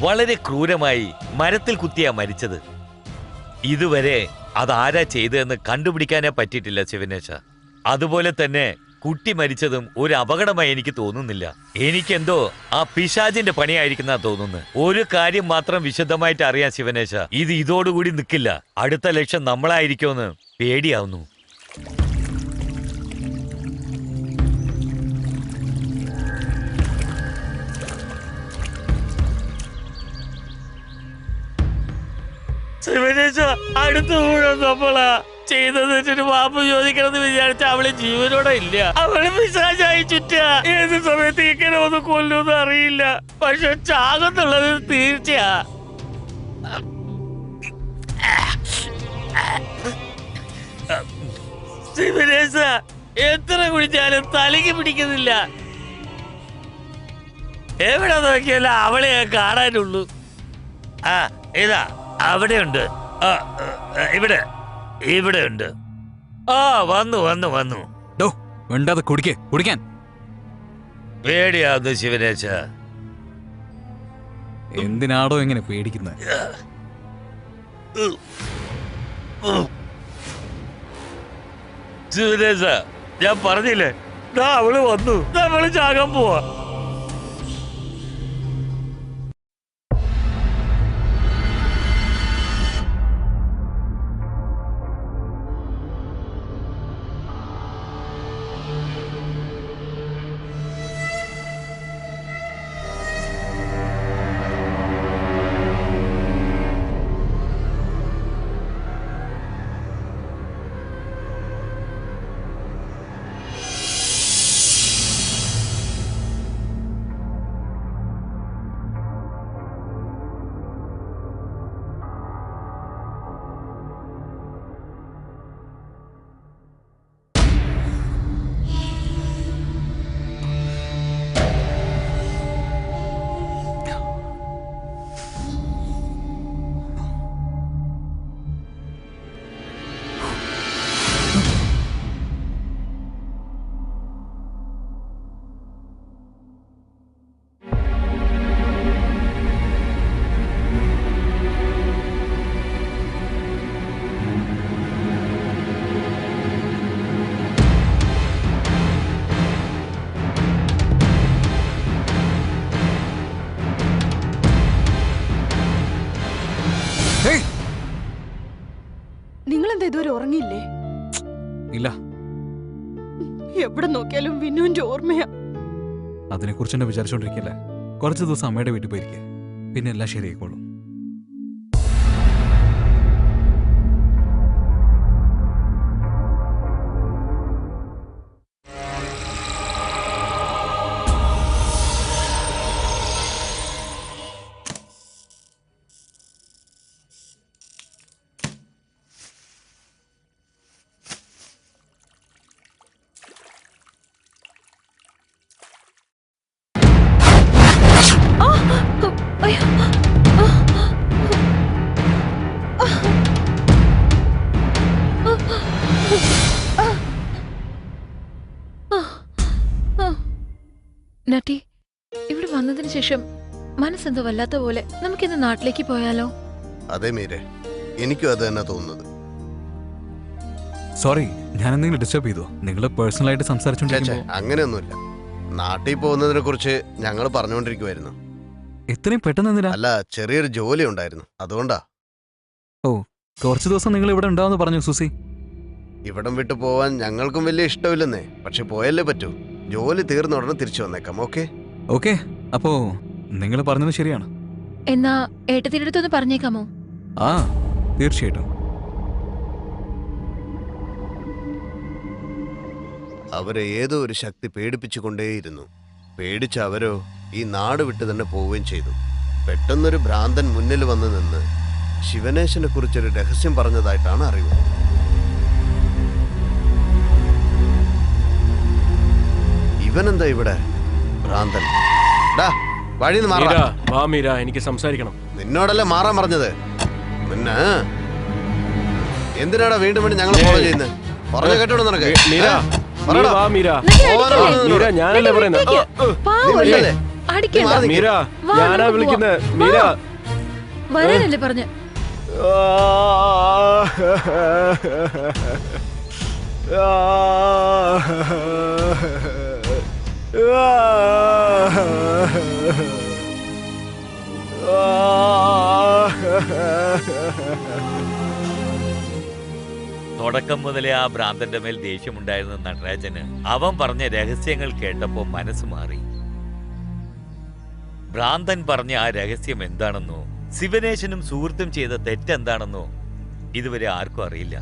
വളരെ ക്രൂരമായി മരത്തിൽ കുത്തിയാ മരിച്ചത്. ഇതുവരെ അതാരാ ചെയ്തതെന്ന് കണ്ടുപിടിക്കാനേ പറ്റിയിട്ടില്ല ശിവനേശ. അതുപോലെ തന്നെ കുട്ടി മരിച്ചതും ഒരു അപകടമായി എനിക്ക് തോന്നുന്നില്ല. എനിക്കെന്തോ ആ പിശാചിന്റെ പണിയായിരിക്കുന്ന തോന്നുന്നത്. ഒരു കാര്യം മാത്രം വിശദമായിട്ട് അറിയാം ശിവനേശ, ഇത് ഇതോടുകൂടി നിൽക്കില്ല. അടുത്ത ലക്ഷ്യം നമ്മളായിരിക്കുമെന്ന് പേടിയാവുന്നു. ശിവനേശ, അടുത്ത ഊഴം നമ്മളാ ചെയ്തത്. മാപ്പ് ചോദിക്കണമെന്ന് വിചാരിച്ച അവള് ജീവനോടെ ഇല്ല. അവള് പിശാചായി ചുറ്റാ. ഏത് സമയത്ത് ഇങ്ങനെ ഒന്ന് കൊല്ലുമെന്ന് അറിയില്ല. പക്ഷെ ചാകുന്നുള്ളത് തീർച്ചയാ. ശിവനേശ, എത്ര കുടിച്ചാലും തലയ്ക്ക് പിടിക്കുന്നില്ല. എവിടെ നോക്കിയാലും അവളെ കാണാനുള്ളൂ. ആ ഇതാ അവിടെയുണ്ട്. ഇവിടെ ഇവിടെ ഉണ്ട്. ആ വന്നു വന്നു വന്നു. വേണ്ടാതെ കുടിക്കാൻ പേടിയാവുന്നു ശിവനേശ. എന്തിനാടോ എങ്ങനെ പേടിക്കുന്നത്? ശിവനേശ, ഞാൻ പറഞ്ഞില്ലേ, അവള് വന്നു, നമ്മള് ചാകാൻ പോവാ. നിങ്ങളെന്താ ഇതുവരെ ഉറങ്ങിയില്ലേ? ഇല്ല, എവിടെ നോക്കിയാലും വിനുവിന്റെ ഓർമ്മയാ. അതിനെക്കുറിച്ച് തന്നെ വിചാരിച്ചോണ്ടിരിക്കല്ലേ. കുറച്ച് ദിവസം അമ്മയുടെ വീട്ടിൽ പോയിരിക്കെ, പിന്നെ എല്ലാം ശരിയായിക്കോളും. നട്ടി, ഇവിടെ വന്നതിന് ശേഷം മനസ്സെന്തോ വല്ലാത്ത പോലെ. നമുക്കിന്ന് നാട്ടിലേക്ക് പോയാലോ? അതെ മീരെ, എനിക്കും അത് തന്നെ തോന്നുന്നത്. സോറി, ഞാൻ എന്തെങ്കിലും ഡിസ്റ്റർബ് ചെയ്തോ? നിങ്ങൾ പേഴ്സണലായിട്ട് സംസാരിച്ചോണ്ടിരിക്കുമ്പോ. അങ്ങനെയൊന്നുമില്ല, നാട്ടിൽ പോകുന്നതിനെ കുറിച്ച് ഞങ്ങൾ പറഞ്ഞുകൊണ്ടിരിക്കുവായിരുന്നു. ഇത്രയും പെട്ടെന്ന് എന്തിനാ? അല്ല, ചെറിയൊരു ജോലി ഉണ്ടായിരുന്നു, അതുകൊണ്ടാ. ഓ, കുറച്ച് ദിവസം നിങ്ങൾ ഇവിടെ ഉണ്ടാവുമെന്ന് പറഞ്ഞു സുസി. ഇവിടം വിട്ടു പോവാൻ ഞങ്ങൾക്കും വലിയ ഇഷ്ടമില്ലെന്നേ, പക്ഷെ പോയല്ലേ പറ്റൂ. ജോലി തീർന്ന ഉടനെ തിരിച്ചു വന്നേക്കാം. ഓക്കെ ഓക്കെ, അപ്പോ നിങ്ങൾ പറഞ്ഞത് ശരിയാണ്. എന്നാ ഏട്ടത്തിൻ്റെ അടുത്തൊന്ന് പറഞ്ഞേക്കാമോ? ആ, തീർച്ചയായിട്ടും. അവരെ ഏതോ ഒരു ശക്തി പേടിപ്പിച്ചുകൊണ്ടേയിരുന്നു. പേടിച്ച അവരോ ഈ നാട് വിട്ട് തന്നെ പോവുകയും ചെയ്തു. പെട്ടെന്നൊരു ഭ്രാന്തൻ മുന്നിൽ വന്നു നിന്ന് ശിവനേശനെ കുറിച്ചൊരു രഹസ്യം പറഞ്ഞതായിട്ടാണ് അറിവ്. ഇവനെന്താ ഇവിടെ? ഭ്രാന്തൻ. വഴിന്ന് മാറാ. എനിക്ക് സംസാരിക്കണം. നിന്നോടല്ലേ മാറാൻ പറഞ്ഞത്. പിന്നെ എന്തിനാടാ വീണ്ടും വീണ്ടും ഞങ്ങൾ ഫോളോ ചെയ്യുന്നത്? പറഞ്ഞു കേട്ടോളൂ നിനക്ക്. ഞാനല്ലേ പറയുന്നത്. ഞാനാ വിളിക്കുന്നത്. മീര വരാനല്ലേ പറഞ്ഞ? തുടക്കം മുതലേ ആ ഭ്രാന്തന്റെ മേൽ ദേഷ്യമുണ്ടായിരുന്ന നടരാജന് അവൻ പറഞ്ഞ രഹസ്യങ്ങൾ കേട്ടപ്പോ മനസ്സ് മാറി. ഭ്രാന്തൻ പറഞ്ഞ ആ രഹസ്യം എന്താണെന്നോ ശിവനേശനും സുഹൃത്തും ചെയ്ത തെറ്റെന്താണെന്നോ ഇതുവരെ ആർക്കും അറിയില്ല.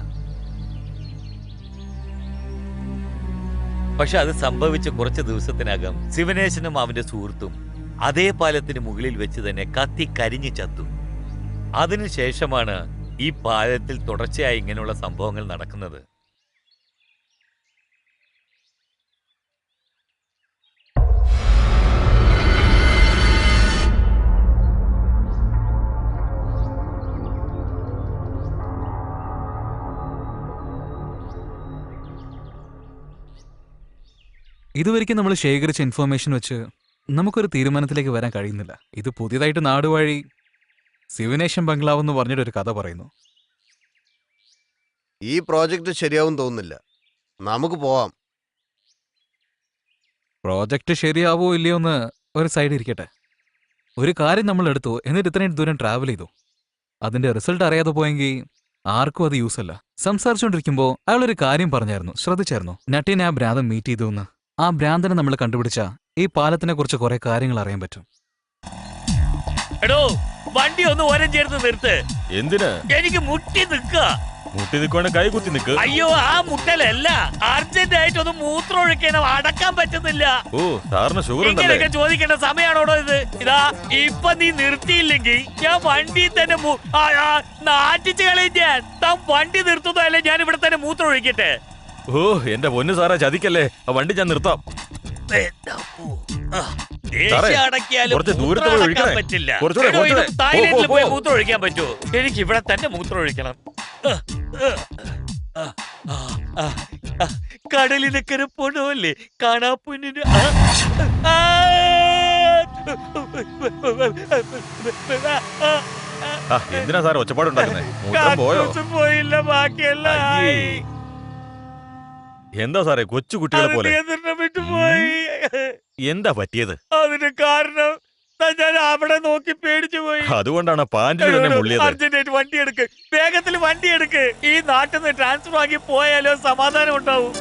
പക്ഷെ അത് സംഭവിച്ച കുറച്ച് ദിവസത്തിനകം ശിവനേശനും അവന്റെ സുഹൃത്തും അതേ പാലത്തിന് മുകളിൽ വെച്ച് തന്നെ കത്തി കരിഞ്ഞു ചത്തു. അതിനുശേഷമാണ് ഈ പാലത്തിൽ തുടർച്ചയായി ഇങ്ങനെയുള്ള സംഭവങ്ങൾ നടക്കുന്നത്. ഇതുവരെയ്ക്കും നമ്മൾ ശേഖരിച്ച ഇൻഫർമേഷൻ വെച്ച് നമുക്കൊരു തീരുമാനത്തിലേക്ക് വരാൻ കഴിയുന്നില്ല. ഇത് പുതിയതായിട്ട് നാടുവഴി സിവിനേഷൻ ബംഗ്ലാവ് എന്ന് പറഞ്ഞിട്ടൊരു കഥ പറയുന്നു. ഈ പ്രോജക്റ്റ് ശരിയാവും തോന്നുന്നില്ല. നമുക്ക് പോവാം. പ്രോജക്റ്റ് ശരിയാവോ ഇല്ലയോ എന്ന് ഒരു സൈഡ് ഇരിക്കട്ടെ. ഒരു കാര്യം നമ്മൾ എടുത്തു, എന്നിട്ട് ഇത്രയും ദൂരം ട്രാവൽ ചെയ്തു. അതിന്റെ റിസൾട്ട് അറിയാതെ പോയെങ്കിൽ ആർക്കും അത് യൂസ് അല്ല. സംസാരിച്ചുകൊണ്ടിരിക്കുമ്പോൾ അയാളൊരു കാര്യം പറഞ്ഞായിരുന്നു, ശ്രദ്ധിച്ചായിരുന്നു? നട്ടീനെ ആ ഭ്രാന്തൻ മീറ്റ് ചെയ്തു എന്ന്. ആ ഭ്രാന്തനെ നമ്മൾ കണ്ടുപിടിച്ച ഈ പാലത്തിനെ കുറിച്ച് കുറെ കാര്യങ്ങൾ അറിയാൻ പറ്റും. എടോ, വണ്ടി ഒന്ന് ഓരം ചേർത്ത് നിർത്ത്. എന്തിന്? എനിക്ക് മുട്ടി നിൽക്കുക. മുട്ടി നിൽക്കുവാണ്, കൈ കുത്തി നിൽക്ക്. അയ്യോ, ആ മുട്ടലല്ല, അർജന്റ് ആയിട്ട് ഒന്ന് മൂത്രം ഒഴിക്കണം, അടക്കാൻ പറ്റുന്നില്ല. ഓ, സാറിന് ഷുഗർ ഉണ്ടല്ലേ? ഇങ്ങനെയൊക്കെ ചോദിക്കേണ്ട സമയമാണോടോ ഇത്? ഇതാ ഇപ്പൊ നീ നിർത്തിയില്ലെങ്കിൽ ഞാൻ വണ്ടി തന്നെ നാട്ടിച്ച് കളയും ഞാൻ. താൻ വണ്ടി നിർത്തുന്നതല്ലേ, ഞാൻ ഇവിടെ തന്നെ മൂത്രം ഒഴിക്കട്ടെ. ഓ, എന്റെ പൊന്നു സാറേ, ചതിക്കല്ലേ. ആ വണ്ടി ഞാൻ നിർത്താം. കുറച്ച് ദൂരത്ത് പോയി ഒഴിക്കണേ. തായ്ലൻഡിൽ പോയി മൂത്രം ഒഴിക്കാൻ പറ്റുമോ? എനിക്ക് ഇവിടെ തന്നെ മൂത്രം ഒഴിക്കണം. കടലിനക്കര പോണല്ലേ കാണാപ്പൊന്നിന്. എന്തിനാ സാറേ ഒച്ചപ്പാടുണ്ടാക്കുന്നേ? മൂത്രം പോയോ? പോയില്ല, ബാക്കിയെല്ലാം ആയി. എന്താ സാറേ കൊച്ചു കുട്ടികളെ പോലെ? വിട്ടുപോയി. എന്താ പറ്റിയത്? അതിന് കാരണം ഞാൻ അവിടെ നോക്കി പേടിച്ചു പോയി. അതുകൊണ്ടാണ് പാന്റിൽ തന്നെ മുള്ളിയത്. അർജന്റായിട്ട് വണ്ടി എടുക്ക്, വേഗത്തിൽ വണ്ടി എടുക്ക്. ഈ നാട്ടിൽ നിന്ന് ട്രാൻസ്ഫർ ആക്കി പോയാലോ സമാധാനം ഉണ്ടാവും.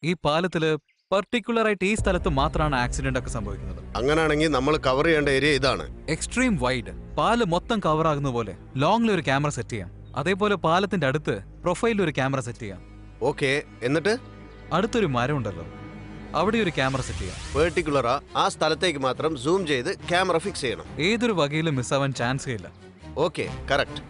ഈ പാലത്തില് പർട്ടിക്കുലർ ആയിട്ട് ഈ സ്ഥലത്ത് മാത്രമാണ് ആക്സിഡന്റ് ഒക്കെ സംഭവിക്കുന്നത്. അങ്ങനെയാണെങ്കിൽ നമ്മൾ കവർ ചെയ്യേണ്ട ഏരിയ ഇതാണ്. എക്സ്ട്രീം വൈഡ്, പാല് മൊത്തം കവർ ആകുന്ന പോലെ ലോങ്ങിൽ ഒരു ക്യാമറ സെറ്റ് ചെയ്യാം. അതേപോലെ പാലത്തിന്റെ അടുത്ത് പ്രൊഫൈലിൽ ഒരു ക്യാമറ സെറ്റ് ചെയ്യാം. ഓക്കെ, എന്നിട്ട് അടുത്തൊരു മരം ഉണ്ടല്ലോ, അവിടെ ഒരു ക്യാമറ സെറ്റ് ചെയ്യാം. പെർട്ടിക്കുലറാ ആ സ്ഥലത്തേക്ക് മാത്രം സൂം ചെയ്ത് ക്യാമറ ഫിക്സ് ചെയ്യണം. ഏതൊരു വകയിലും മിസ്സാവാൻ ചാൻസേ ഇല്ല. Okay, correct.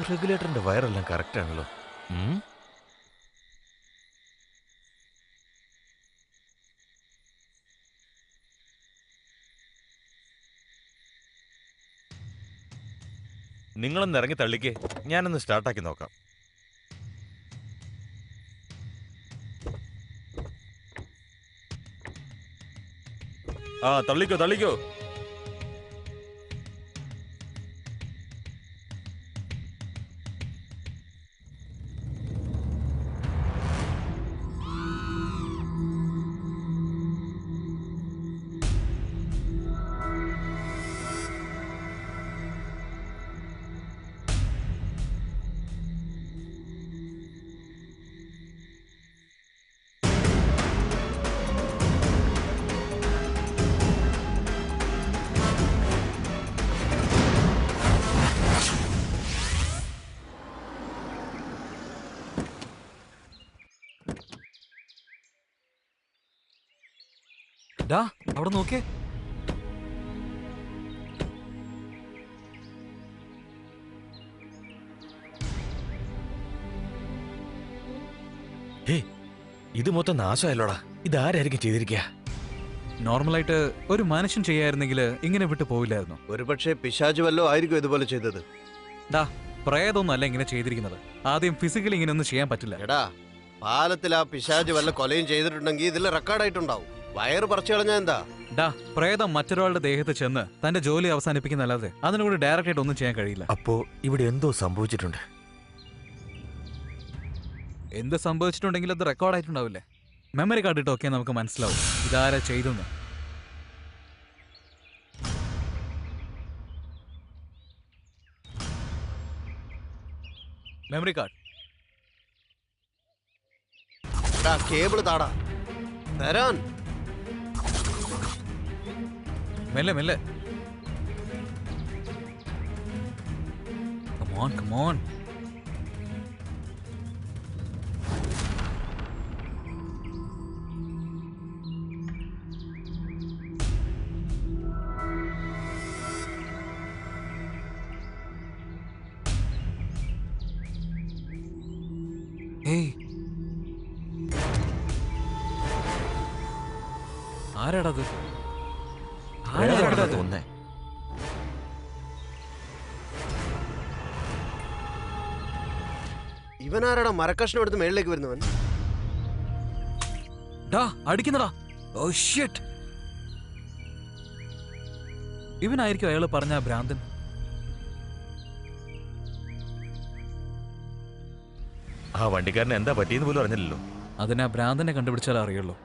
റെഗുലേറ്ററിന്റെ വയറെല്ലാം കറക്റ്റ് ആണല്ലോ. നിങ്ങളൊന്ന് ഇറങ്ങി തള്ളിക്കേ, ഞാനൊന്ന് സ്റ്റാർട്ടാക്കി നോക്കാം. ആ തള്ളിക്കോ തള്ളിക്കോ. ഡാ അവിടെ നോക്കേ. ഇത് മൊത്തം നാശമായല്ലോടാ. ഇതാരായിരിക്കും ചെയ്തിരിക്കുക? നോർമലായിട്ട് ഒരു മനുഷ്യൻ ചെയ്യായിരുന്നെങ്കിൽ ഇങ്ങനെ വിട്ടു പോവില്ലായിരുന്നു. ഒരുപക്ഷെ പിശാച് വല്ലോ ആയിരിക്കും ഇതുപോലെ ചെയ്തത്. ഡാ പ്രേതൊന്നും അല്ല ഇങ്ങനെ ചെയ്തിരിക്കുന്നത്. ആദ്യം ഫിസിക്കലി ഇങ്ങനെ ഒന്നും ചെയ്യാൻ പറ്റില്ല. എടാ, പാലത്തിൽ ആ പിശാച് വല്ല കൊലയും ചെയ്തിട്ടുണ്ടെങ്കിൽ ഇതിൽ റെക്കോർഡായിട്ടുണ്ടാവും. വയറ് പറിച്ചു കളഞ്ഞാ എന്താ? ഡാ പ്രേതം മറ്റൊരാളുടെ ദേഹത്ത് ചെന്ന് തന്റെ ജോലി അവസാനിപ്പിക്കുന്നല്ലാതെ അതിനുകൂടി ഡയറക്റ്റ് ആയിട്ട് ഒന്നും ചെയ്യാൻ കഴിയില്ല. അപ്പോ ഇവിടെ എന്തോ സംഭവിച്ചിട്ടുണ്ട്. എന്ത് സംഭവിച്ചിട്ടുണ്ടെങ്കിൽ അത് റെക്കോർഡ് ആയിട്ടുണ്ടാവില്ലേ? മെമ്മറി കാർഡ് ഇട്ടൊക്കെ നമുക്ക് മനസ്സിലാവും ഇതാരാ ചെയ്തെന്ന്. മെമ്മറി കാർഡ് കേബിള് താടാ തരാൻ. മെല്ലെ മെല്ലെ. Come on, come on. Hey. ആരാടത്? ആരാടാ തോന്നേ? ഇവനാരാടാ മരക്കഷ്ണം എടുത്ത് മേളിലേക്ക് വരുന്നവൻ? ഡാ അടിക്കുന്നടാ. Oh shit. ഇവനായിരിക്കും അയാൾ പറഞ്ഞ ഭ്രാന്തൻ. ആ വണ്ടിക്കാരൻ എന്താ പറ്റിയെന്ന് പോലും അറിഞ്ഞില്ലല്ലോ. അതിനെ ആ ഭ്രാന്തനെ കണ്ടുപിടിച്ചാൽ അറിയുള്ളൂ.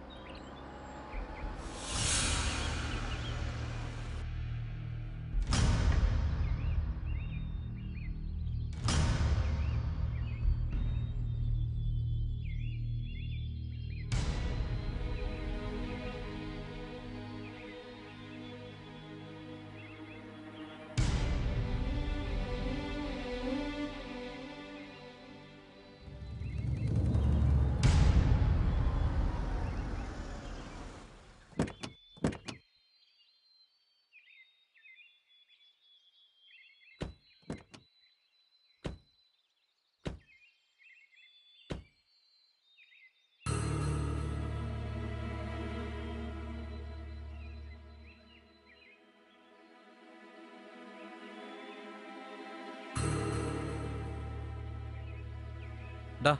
ഡാ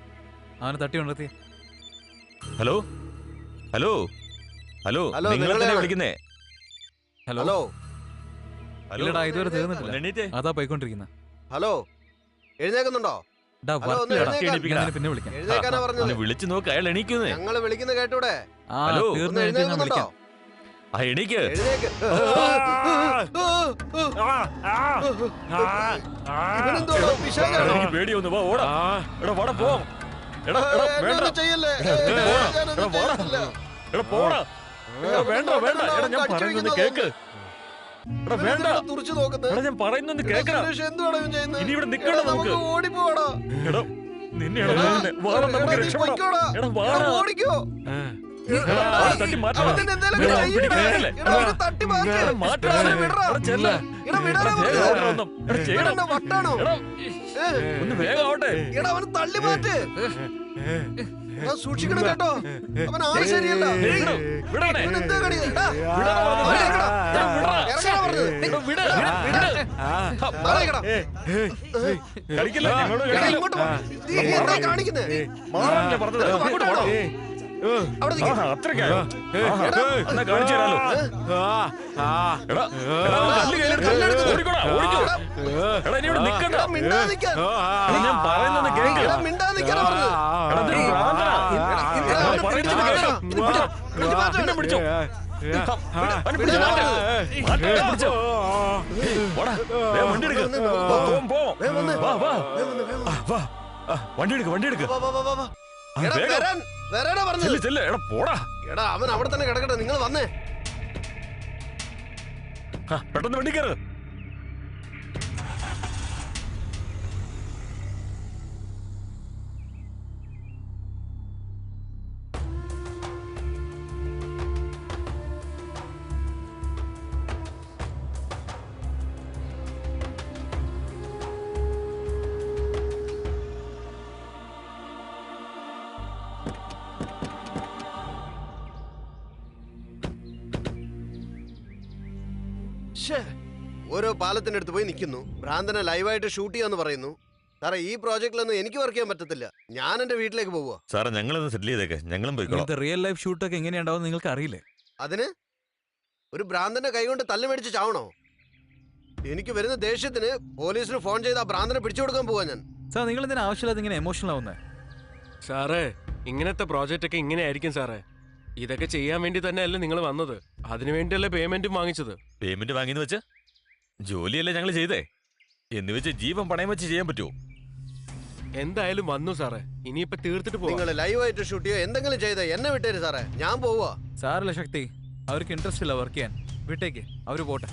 അവനെ തട്ടി ഉണർത്തി. ഹലോ ഹലോ ഹലോ ഹലോ, നിങ്ങളെ നിങ്ങളെയാണ്? വിളിക്കുന്നേ. ഹലോ. ഹലോ ഇല്ലടാ ഇതുവരെ തീർന്നിട്ടില്ല. എണീറ്റേ. അതാ പോയിക്കൊണ്ടിരിക്കുന്ന. ഹലോ, എഴുന്നേക്കുന്നുണ്ടോ? ഡാ ഹലോ, ഒന്ന് വർക്കിലടാ. എഴുന്നേക്കാൻ. ഞാൻ പിന്നെ വിളിക്കാം. എഴുന്നേക്കാനാ പറഞ്ഞത്. വിളിച്ചു നോക്ക്, അയാൾ എണീക്കുന്നേ. ഞങ്ങള് വിളിക്കുന്ന കേട്ടൂടെ? ആ ഹലോ, ഒന്ന് തീർന്നു കഴിഞ്ഞാൽ ഞാൻ എഴുന്നേക്കുന്നുണ്ടോ? വിളിക്കാം. ആ എണീക്ക്. എഴുന്നേക്ക്. ഇവനെന്തോടാ പിശാചാണോ? എനിക്ക് പേടിയൊന്നു വാ ഓടാ. എടാ വാടാ പോ. എടാ എടാ വേണ്ട. എന്നൊന്നും ചെയ്യല്ലേ. ഞാനൊന്നും എടാ, പോടാ. ചെയ്തിട്ടില്ല. എടാ പോടാ. എടാ വേണ്ട വേണ്ട. എടാ ഞാൻ പറയുന്നത് കേക്ക്. എടാ വേണ്ട. ഇവനെന്തിനാ തുറിച്ച് നോക്കുന്നത്? എടാ ഞാൻ പറയുന്നത് കേക്കടാ. സുരേഷ്, എന്തുവാടാ ഇവൻ ചെയ്യുന്നത്? ഇനി ഇവിടെ നിക്കണ്ട എടാ, നമുക്ക്. ഓടിപ്പോടാ. എടാ നിന്നെയാണ് നോക്കുന്നത്. വാടാ നമുക്ക് എടാ, നീ രക്ഷപ്പെടാം. പൊയ്ക്കോടാ. എടാ എടാ, വാടാ. ഓടിക്കോ. എടാ, അവനെ തട്ടി മാറ്റണം. അവനെ എന്തേലും എടാ, ചെയ്യ്. പിടിക്കല്ലേ? എടാ, അവനെ തട്ടി മാറ്റ്. എടാ, മാറ്റണം. അവനെ വിടറാ. എടാ, ചെല്ല്. എടാ, വിടറാ എടാ, പറഞ്ഞത്. വേഗം ഓടണം ഒന്നും. എടാ, ചെയ്യണം. ഇവനെന്താ വട്ടാണോ? എടാ, ഏ, ഒന്ന് വേഗം ആവട്ടെ. എടാ, അവനെ തള്ളി മാറ്റ്. എടാ, സൂക്ഷിക്കണം കേട്ടോ. അവൻ ആള് ശരിയല്ല. വിടണം. വിടണേ. ഇവനെന്താ കടി? എടാ, വിടണം പറഞ്ഞത്. അവനെ ഇറക്കടാ. എടാ, വിടടാ. ഇറക്കടാ പറഞ്ഞത്. എടാ, വിട്. വിട്. മാറിക്കടാ. കളിക്കില്ല. ഞങ്ങളോട് എടാ, കളിക്കില്ല. ഇങ്ങോട്ട് വാ. നീ എന്താ കാണിക്കുന്നേ? മാറാനല്ലേ പറഞ്ഞത്. എടാ, അങ്ങോട്ട് വാ. പോടാ. അവിടെ നിൽക്ക്. ആഹാ, അത്രയ്ക്കായോ? ആഹാ, എന്നാ കാണിച്ചു തരാലോ. എടാ, എടാ, അവൻ കല്ല് കയ്യിലെടുത്ത് ഓടിക്കോടാ, ഓടിക്കോ. എടാ, ഇനി ഇവിടെ നിക്കണ്ട. എടാ, മിണ്ടാതെ നിൽക്കാൻ. എടാ, ഞാൻ പറയുന്നത് കേക്ക്. എടാ, മിണ്ടാതെ നിൽക്കാനാ പറഞ്ഞത്. എടാ, ഇതൊരു ഭ്രാന്തനാ. എടാ, ഞാൻ അവനെ പറയുന്നത് പിടിച്ച് കേക്ക്. മാറ്റണം. പിടിച്ച് മാറ്റണം. എന്നെ പിടിച്ചോ. അവനെ പിടിച്ച് മാറ്റ്. മാറ്റ്, പിടിച്ചോ. പോടാ, വേഗം വണ്ടി എടുക്ക്. പോവും, പോവും. വേഗം വന്ന്. വാ, വാ. വേഗം വന്ന്, വേഗം വന്ന്. വാ. വണ്ടി എടുക്ക്, വണ്ടി എടുക്ക്. വാ, വാ, വാ, വാ, വാ. എടാ, വേഗം. വരാനാ പറഞ്ഞത്. ചെല്ല്, ചെല്ല്. എടാ, പോടാ. എടാ, അവൻ അവിടെ തന്നെ കിടക്കട്ടെ. നിങ്ങൾ വന്നേ. പെട്ടെന്ന് വണ്ടി കയറ്. ശ്ശേ. ഓരോ പാലത്തിന്റെ അടുത്ത് പോയി നിൽക്കുന്നു. ഭ്രാന്തനെ ലൈവായിട്ട് ഷൂട്ട് ചെയ്യാന്ന് പറയുന്നു. സാറേ, ഈ പ്രോജക്റ്റിലൊന്നും എനിക്ക് വർക്ക് ചെയ്യാൻ പറ്റത്തില്ല. ഞാൻ എന്റെ വീട്ടിലേക്ക് പോവുക. സാറേ ഞങ്ങളൊന്ന് സെറ്റിൽ ചെയ്തേക്കെ, ഞങ്ങളും പോയിക്കോളാം. ഇങ്ങനത്തെ റിയൽ ലൈഫ് ഷൂട്ടൊക്കെ എങ്ങനെയുണ്ടാവും നിങ്ങൾക്ക് അറിയില്ലേ? അതിന് ഒരു ഭ്രാന്തന്റെ കൈ കൊണ്ട് തല്ല് മേടിച്ച് ചാവണോ? എനിക്ക് വരുന്ന ദേഷ്യത്തിന് പോലീസിന് ഫോൺ ചെയ്ത് ആ ഭ്രാന്തനെ പിടിച്ചു കൊടുക്കാൻ പോവാ ഞാൻ. സാർ നിങ്ങൾ എന്തിനാ ആവശ്യമില്ലാതെ ഇങ്ങനെ എമോഷണൽ ആവുന്നത്? സാറേ, ഇങ്ങനത്തെ പ്രോജക്റ്റ് ഒക്കെ ഇങ്ങനെ ആയിരിക്കും സാറേ. ഇതൊക്കെ ചെയ്യാൻ വേണ്ടി തന്നെയല്ലേ നിങ്ങൾ വന്നത്. അതിനു വേണ്ടിയല്ലേ പേയ്മെന്റും വാങ്ങിച്ചത്. പേയ്മെന്റ് വാങ്ങിയെന്ന് വെച്ച് ജോലിയല്ലേ ഞങ്ങൾ ചെയ്തേ. എന്ന് വെച്ച് ജീവൻ പണയം വെച്ച് ചെയ്യാൻ പറ്റുമോ? എന്തായാലും വന്നു സാറേ. ഇനിയിപ്പോ തീർത്തിട്ട് പോവാം. നിങ്ങൾ ലൈവായിട്ട് ഷൂട്ട് ചെയ്യോ എന്തെങ്കിലും ചെയ്ത് എന്നെ വിട്ടേര് സാറേ. ഞാൻ പോവാ. സാറില്ല ശക്തി, അവർക്ക് ഇൻട്രസ്റ്റ് ഇല്ല വർക്ക് ചെയ്യാൻ. വിട്ടേക്ക്, അവര് പോട്ടെ.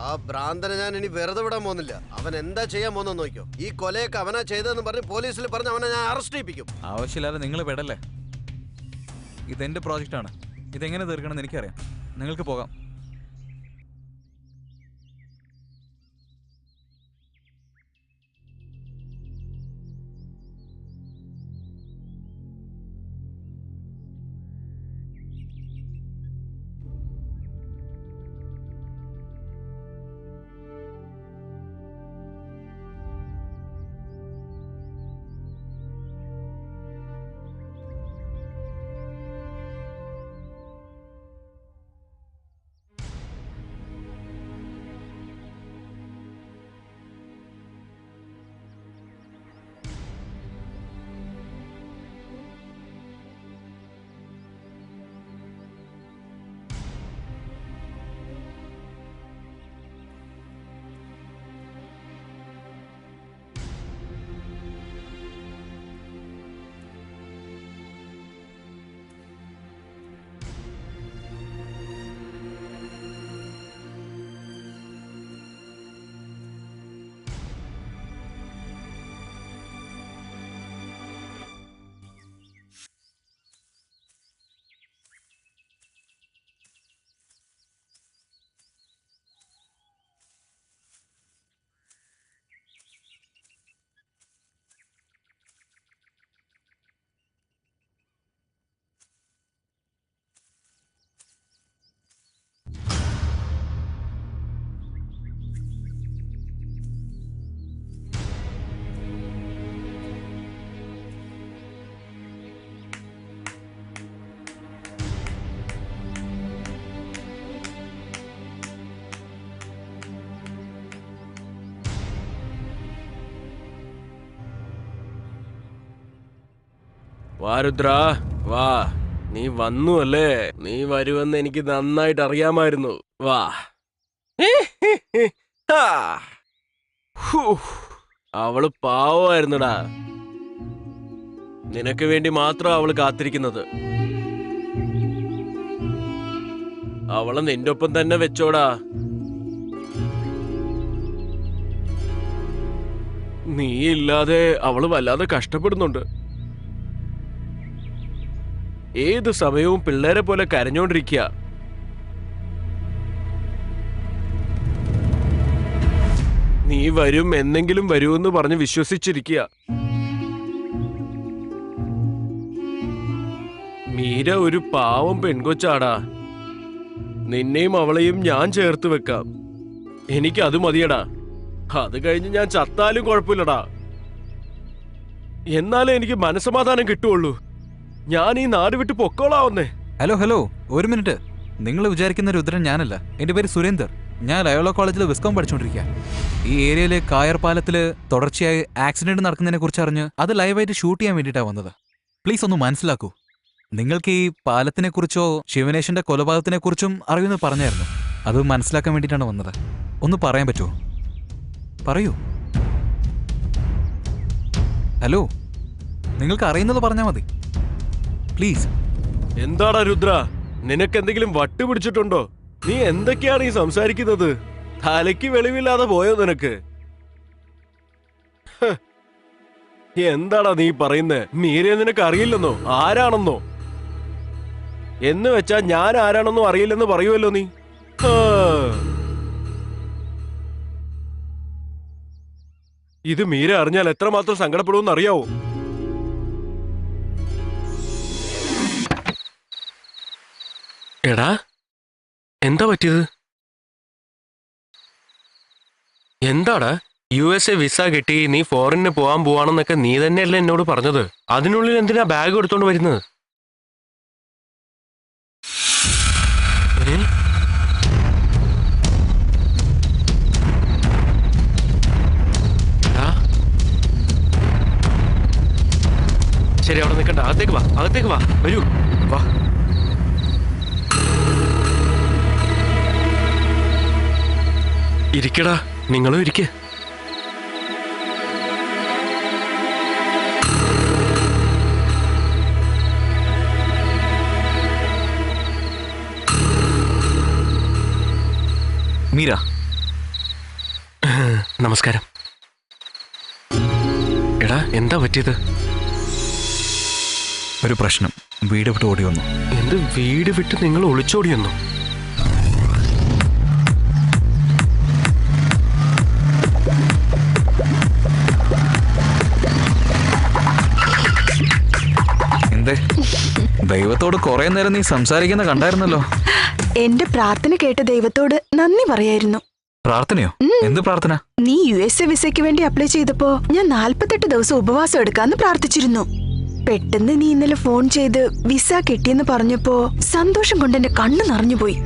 ആ ഭ്രാന്തനെ ഞാൻ ഇനി വെറുതെ വിടാൻ പോകുന്നില്ല. അവൻ എന്താ ചെയ്യാൻ പോകുന്ന നോക്കിയോ. ഈ കൊലയൊക്കെ അവനാ ചെയ്തതെന്ന് പറഞ്ഞ് പോലീസിൽ പറഞ്ഞ് അവനെ ഞാൻ അറസ്റ്റ് ചെയ്യിപ്പിക്കും. ആവശ്യമില്ലാതെ നിങ്ങൾ പെടല്ലേ. ഇതെന്റെ പ്രോജക്റ്റാണ്. ഇതെങ്ങനെ തീർക്കണമെന്ന് എനിക്കറിയാം. നിങ്ങൾക്ക് പോകാം. വാ രുദ്ര, വാ. നീ വന്നു അല്ലേ? നീ വരുമെന്ന് എനിക്ക് നന്നായിട്ട് അറിയാമായിരുന്നു. വാ. ആ. ഹൂ. അവള് പാവമായിരുന്നുടാ. നിനക്ക് വേണ്ടി മാത്രം അവള് കാത്തിരിക്കുന്നത്. അവളെ നിന്റെ ഒപ്പം തന്നെ വെച്ചോടാ. നീ ഇല്ലാതെ അവള് വല്ലാതെ കഷ്ടപ്പെടുന്നുണ്ട്. ഏത് സമയവും പിള്ളേരെ പോലെ കരഞ്ഞോണ്ടിരിക്കുക. നീ വരും, എന്തെങ്കിലും വരുമെന്ന് പറഞ്ഞ് വിശ്വസിച്ചിരിക്കുക. മീര ഒരു പാവം പെൺകൊച്ചാടാ. നിന്നെയും അവളെയും ഞാൻ ചേർത്ത് വെക്കാം. എനിക്ക് അത് മതിയടാ. അത് കഴിഞ്ഞ് ഞാൻ ചത്താലും കുഴപ്പമില്ലടാ. എന്നാലേ എനിക്ക് മനസ്സമാധാനം കിട്ടുള്ളൂ. ഞാൻ ഈ നാട് വിട്ട് പൊക്കോളാവുന്നേ. ഹലോ, ഒരു മിനിറ്റ്. നിങ്ങൾ വിചാരിക്കുന്ന രുദ്രൻ ഞാനല്ല. എൻ്റെ പേര് സുരേന്ദർ. ഞാൻ ലയോള കോളേജിൽ വിസ്കോം പഠിച്ചുകൊണ്ടിരിക്കുക. ഈ ഏരിയയിലെ കായർ പാലത്തിൽ തുടർച്ചയായി ആക്സിഡന്റ് നടക്കുന്നതിനെ കുറിച്ച് അറിഞ്ഞ് അത് ലൈവായിട്ട് ഷൂട്ട് ചെയ്യാൻ വേണ്ടിയിട്ടാണ് വന്നത്. പ്ലീസ് ഒന്ന് മനസ്സിലാക്കൂ. നിങ്ങൾക്ക് ഈ പാലത്തിനെ കുറിച്ചോ ശിവനേശന്റെ കൊലപാതകത്തിനെ കുറിച്ചും അറിയുമെന്ന് പറഞ്ഞായിരുന്നു. അത് മനസ്സിലാക്കാൻ വേണ്ടിയിട്ടാണ് വന്നത്. ഒന്ന് പറയാൻ പറ്റുമോ? പറയൂ. ഹലോ, നിങ്ങൾക്ക് അറിയുന്നത് പറഞ്ഞാൽ മതി പ്ലീസ്. എന്താടാ രുദ്ര, നിനക്ക് എന്തെങ്കിലും വട്ട് പിടിച്ചിട്ടുണ്ടോ? നീ എന്തൊക്കെയാണ് ഈ സംസാരിക്കുന്നത്? തലയ്ക്ക് വെളിവില്ലാതെ പോയോ നിനക്ക്? എന്താടാ നീ പറയുന്നേ? മീരയെ നിനക്ക് അറിയില്ലെന്നോ? ആരാണെന്നോ? എന്ന് വെച്ചാ ഞാൻ ആരാണെന്നോ അറിയില്ലെന്ന് പറയുമല്ലോ നീ. ഇത് മീര അറിഞ്ഞാൽ എത്രമാത്രം സങ്കടപ്പെടുമെന്ന് അറിയാവോ? എടാ, എന്താ പറ്റിയത്? എന്താടാ? USA വിസ കിട്ടി, നീ ഫോറിന് പോവാൻ പോവാണെന്നൊക്കെ നീ തന്നെയല്ലേ എന്നോട് പറഞ്ഞത്. അതിനുള്ളിൽ എന്തിനാ ബാഗ് എടുത്തോണ്ട് വരുന്നത്? ശരി, അവിടെ നിൽക്കണ്ട. അകത്തേക്ക് വാ, വരൂ, വാ. ഇരിക്കടാ, നിങ്ങളും ഇരിക്ക. മീര, നമസ്കാരം. എടാ, എന്താ പറ്റിയത്? ഒരു പ്രശ്നം. വീട് വിട്ട് ഓടി വന്നു. എന്ത് വീട് വിട്ട് നിങ്ങൾ ഒളിച്ചോടി വന്നു? എന്തേ, ദൈവത്തോട് കുറെ നേരം നീ സംസാരിക്കുന്ന കണ്ടായിരുന്നല്ലോ. എന്റെ പ്രാർത്ഥന കേട്ട ദൈവത്തോട് നന്ദി പറയായിരുന്നു. പ്രാർത്ഥനയോ? എന്ത് പ്രാർത്ഥന? നീ USA വിസയ്ക്ക് വേണ്ടി അപ്ലൈ ചെയ്തപ്പോ ഞാൻ 48 ദിവസം ഉപവാസം എടുക്കാന്ന് പ്രാർത്ഥിച്ചിരുന്നു. പെട്ടെന്ന് നീ ഇന്നലെ ഫോൺ ചെയ്ത് വിസ കിട്ടിയെന്ന് പറഞ്ഞപ്പോ സന്തോഷം കൊണ്ട് എന്റെ കണ്ണ് നിറഞ്ഞുപോയി.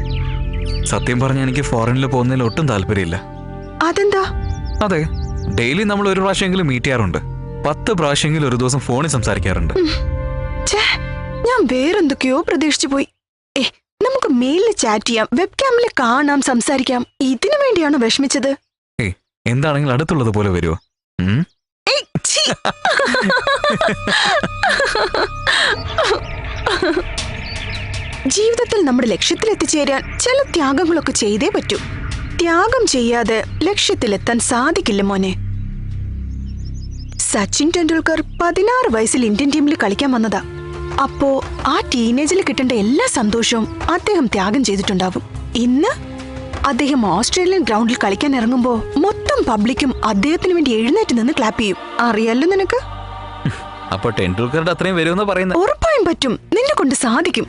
സത്യം പറഞ്ഞ എനിക്ക് ഫോറിനിൽ പോകുന്നതിൽ ഒട്ടും താല്പര്യമില്ല. അതെന്താ? അതെ, ഡെയിലി നമ്മൾ ഒരു പ്രാവശ്യമെങ്കിലും മീറ്റ് ചെയ്യാറുണ്ട്. 10 പ്രാവശ്യമെങ്കിലും ഒരു ദിവസം ഫോണിൽ സംസാരിക്കാറുണ്ട്. ഞാൻ വേറെന്തൊക്കെയോ പ്രതീക്ഷിച്ചു പോയി. നമുക്ക് മെയിലിൽ ചാറ്റ് ചെയ്യാം, വെബ് ക്യാമിൽ കാണാം, സംസാരിക്കാം. ഇതിനു വേണ്ടിയാണോ വിഷമിച്ചത്? എന്താണെങ്കിൽ അടുത്തുള്ളത് പോലെ വരുമോ? ജീവിതത്തിൽ നമ്മുടെ ലക്ഷ്യത്തിൽ എത്തിച്ചേരാൻ ചില ത്യാഗങ്ങളൊക്കെ ചെയ്തേ പറ്റൂ. ത്യാഗം ചെയ്യാതെ ലക്ഷ്യത്തിലെത്താൻ സാധിക്കില്ല മോനെ. സച്ചിൻ ടെണ്ടുൽക്കർ 16 വയസ്സിൽ ഇന്ത്യൻ ടീമിൽ കളിക്കാൻ വന്നതാ. അപ്പോ ആ ടീനേജിൽ കിട്ടേണ്ട എല്ലാ സന്തോഷവും അദ്ദേഹം ത്യാഗം ചെയ്തിട്ടുണ്ടാവും. ഇന്ന് അദ്ദേഹം ഓസ്ട്രേലിയൻ ഗ്രൗണ്ടിൽ കളിക്കാൻ ഇറങ്ങുമ്പോ മൊത്തം പബ്ലിക്കും അദ്ദേഹത്തിന് വേണ്ടി എഴുന്നേറ്റ് നിന്ന് ക്ലാപ്പ് ചെയ്യും. അറിയാലോ നിനക്ക്. അപ്പൊ ടെണ്ടുൽക്കറുടെ അത്രയും വരുമെന്ന് പറയുന്നത്? ഉറപ്പായും പറ്റും, നിന്നെ കൊണ്ട് സാധിക്കും.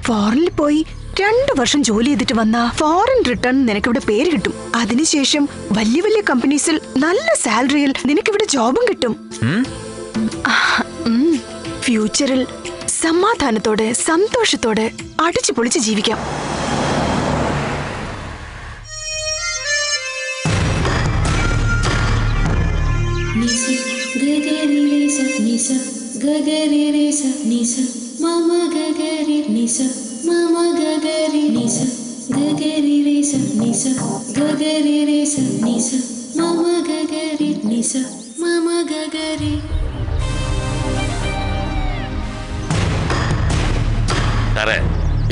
ഫോറിനിൽ പോയി 2 വർഷം ജോലി ചെയ്തിട്ട് വന്ന ഫോറിൻ റിട്ടേൺ നിനക്കിവിടെ പേര് കിട്ടും. അതിനുശേഷം വലിയ വലിയ കമ്പനീസിൽ നല്ല സാലറിയിൽ നിനക്കിവിടെ ജോബും കിട്ടും. ഫ്യൂച്ചറിൽ സമാധാനത്തോടെ സന്തോഷത്തോടെ അടിച്ചു പൊളിച്ച് ജീവിക്കാം.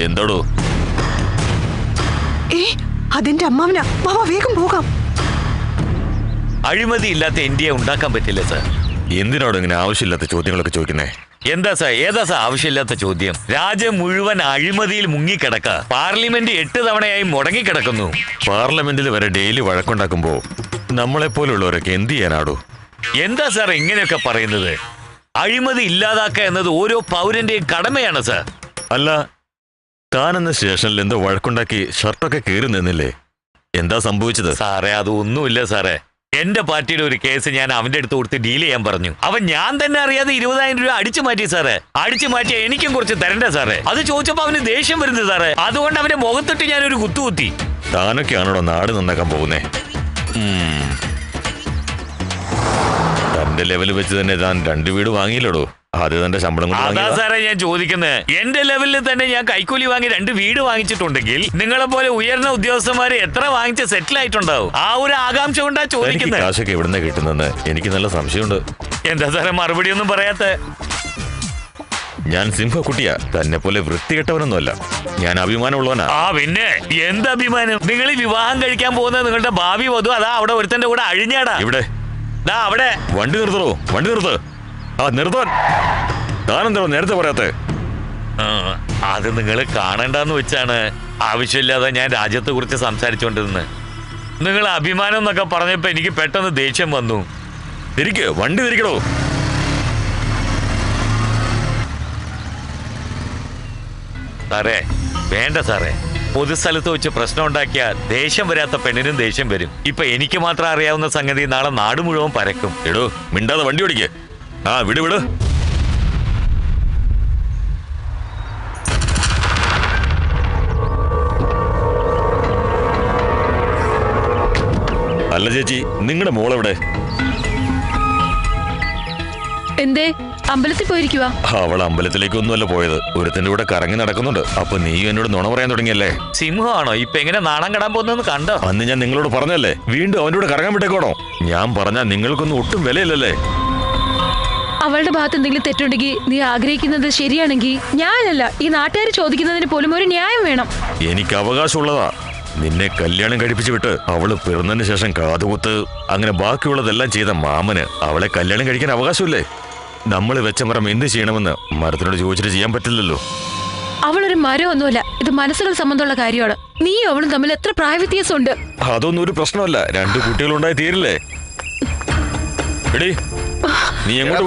എന്തോടോ? അതെന്റെ അമ്മാവനാ. വാ വേഗം പോകാം. അഴിമതി ഇല്ലാത്ത ഇന്ത്യയെ ഉണ്ടാക്കാൻ പറ്റില്ല സാർ. എന്തിനോട് ഇങ്ങനെ ആവശ്യമില്ലാത്ത ചോദ്യങ്ങളൊക്കെ ചോദിക്കുന്നേ? എന്താ സാർ ഏതാ സാർ ആവശ്യമില്ലാത്ത ചോദ്യം? രാജ്യം മുഴുവൻ അഴിമതിയിൽ മുങ്ങിക്കിടക്ക. പാർലമെന്റ് 8 തവണയായി മുടങ്ങിക്കിടക്കുന്നു. പാർലമെന്റിൽ വരെ ഡെയിലി വഴക്കുണ്ടാക്കുമ്പോ നമ്മളെപ്പോലുള്ളവരൊക്കെ എന്ത് ചെയ്യാനാടോ? എന്താ സാർ ഇങ്ങനെയൊക്കെ പറയുന്നത്? അഴിമതി ഇല്ലാതാക്കുക എന്നത് ഓരോ പൗരന്റെയും കടമയാണ് സാർ. അല്ല, താനെന്ന സ്റ്റേഷനിൽ എന്തോ വഴക്കുണ്ടാക്കി ഷർട്ടൊക്കെ കീറി നിന്നില്ലേ? എന്താ സംഭവിച്ചത്? സാറേ അതൊന്നുമില്ല സാറേ. എന്റെ പാർട്ടിയുടെ ഒരു കേസ് ഞാൻ അവന്റെ അടുത്ത് കൊടുത്ത് ഡീൽ ചെയ്യാൻ പറഞ്ഞു. അവൻ ഞാൻ തന്നെ അറിയാതെ 20,000 രൂപ അടിച്ചു മാറ്റി സാറേ. അടിച്ചു മാറ്റിയ എനിക്കും കുറച്ച് തരണ്ടേ സാറേ? അത് ചോദിച്ചപ്പോ അവന് ദേഷ്യം വരുന്നത് സാറേ. അതുകൊണ്ട് അവന്റെ മുഖത്തിട്ട് ഞാനൊരു കുത്തുകുത്തി. താനൊക്കെയാണോ നാട് നന്നാക്കാൻ പോകുന്നേ? തന്റെ ലെവൽ വെച്ച് തന്നെ താൻ 2 വീട് വാങ്ങിയില്ലടോ. അത് തന്റെ ശമ്പളം കൊണ്ട് അതാ സാറേ ഞാൻ ചോദിക്കുന്നത്. എന്റെ ലെവലിൽ തന്നെ ഞാൻ കൈക്കൂലി വാങ്ങി 2 വീട് വാങ്ങിച്ചിട്ടുണ്ടെങ്കിൽ നിങ്ങളെ പോലെ ഉയർന്ന ഉദ്യോഗസ്ഥന്മാര് എത്ര വാങ്ങിച്ച് സെറ്റിൽ ആയിട്ടുണ്ടാവും? ആ ഒരു ആകാംക്ഷ കൊണ്ടാ ചോദിക്കുന്നത്. കാശൊക്കെ എവിടുന്ന കിട്ടുന്നെന്ന് എനിക്ക് നല്ല സംശയമുണ്ട്. എന്താ സാറേ മറുപടി ഒന്നും പറയാത്ത? ഞാൻ സിംഹക്കുട്ടിയാ. തന്നെ പോലെ വൃത്തികെട്ടവനൊന്നുമല്ല. ഞാൻ അഭിമാനമുള്ളവനാ. ആ പിന്നെ എന്ത് അഭിമാനം? നിങ്ങൾ ഈ വിവാഹം കഴിക്കാൻ പോകുന്നത് നിങ്ങളുടെ ഭാവി വധു അതാ അവിടെ ഒരുത്തന്റെ കൂടെ അഴിഞ്ഞാടാ. ഇവിടെ അവിടെ വണ്ടി നിർത്തണോ? വണ്ടി നിർത്ത്. നിർത്താൻ താനെന്തോ നേരത്തെ പറയാത്തെ? അത് നിങ്ങൾ കാണണ്ടെന്ന് വെച്ചാണ് ആവശ്യമില്ലാതെ ഞാൻ രാജ്യത്തെ കുറിച്ച് സംസാരിച്ചുകൊണ്ടിരുന്നത്. നിങ്ങൾ അഭിമാനം എന്നൊക്കെ പറഞ്ഞപ്പോ എനിക്ക് പെട്ടെന്ന് ദേഷ്യം വന്നു. വണ്ടി തിരിക്കണോ? സാറേ വേണ്ട സാറേ. പൊതുസ്ഥലത്ത് വെച്ച് പ്രശ്നം ഉണ്ടാക്കിയ ദേഷ്യം വരാത്ത പെണ്ണിനും ദേഷ്യം വരും. ഇപ്പൊ എനിക്ക് മാത്രം അറിയാവുന്ന സംഗതി നാളെ നാട് മുഴുവൻ പരക്കും. എടോ മിണ്ടാതെ വണ്ടി ഓടിക്കേ. വിട് വിട്. അല്ല ചേച്ചി, നിങ്ങളുടെ മോളെവിടെ? എന്തേ അമ്പലത്തിൽ പോയിരിക്കുവാ? അവൾ അമ്പലത്തിലേക്കൊന്നുമല്ല പോയത്. ഒരുത്തന്റെ കൂടെ കറങ്ങി നടക്കുന്നുണ്ട്. അപ്പൊ നീയും എന്നോട് നുണ പറയാൻ തുടങ്ങിയല്ലേ? സിംഹമാണോ ഇപ്പൊ എങ്ങനെ നാണം കെടാൻ പോകുന്നെന്ന് കണ്ടോ? അന്ന് ഞാൻ നിങ്ങളോട് പറഞ്ഞല്ലേ വീണ്ടും അവന്റെ കൂടെ കറങ്ങാൻ വിട്ടേക്കോണോ? ഞാൻ പറഞ്ഞാൽ നിങ്ങൾക്കൊന്നും ഒട്ടും വിലയില്ലല്ലേ? അവളുടെ ഭാഗത്ത് എന്തെങ്കിലും തെറ്റുണ്ടെങ്കിൽ നീ ആഗ്രഹിക്കുന്നത് ശരിയാണെങ്കിൽ ഞാനല്ല ഈ നാട്ടുകാർ ചോദിക്കുന്നതിന് പോലും ഒരു ന്യായം വേണം. എനിക്ക് അവകാശമുള്ളതാ. നിന്നെ കല്യാണം കഴിപ്പിച്ചു വിട്ട് അവള് പിറന്നതിന് ശേഷം കാതുകുത്ത് അങ്ങനെ ബാക്കിയുള്ളതെല്ലാം ചെയ്ത മാമന് അവളെ കല്യാണം കഴിക്കാൻ അവകാശമില്ലേ? നമ്മൾ വെച്ച മരം എന്ത് ചെയ്യണമെന്ന് മരത്തിനോട് ചോദിച്ചിട്ട് ചെയ്യാൻ പറ്റില്ലല്ലോ. അവളൊരു മരമൊന്നുമല്ല, ഇത് മനസ്സുകൾ സംബന്ധമുള്ള കാര്യമാണ്. നീ അവളും തമ്മിൽ എത്ര പ്രായവ്യത്യാസമുണ്ട്. അതൊന്നും ഒരു പ്രശ്നമല്ല. 2 കുട്ടികളുണ്ടായി തീരില്ലേ? എടീ നീ എങ്ങോട്ട്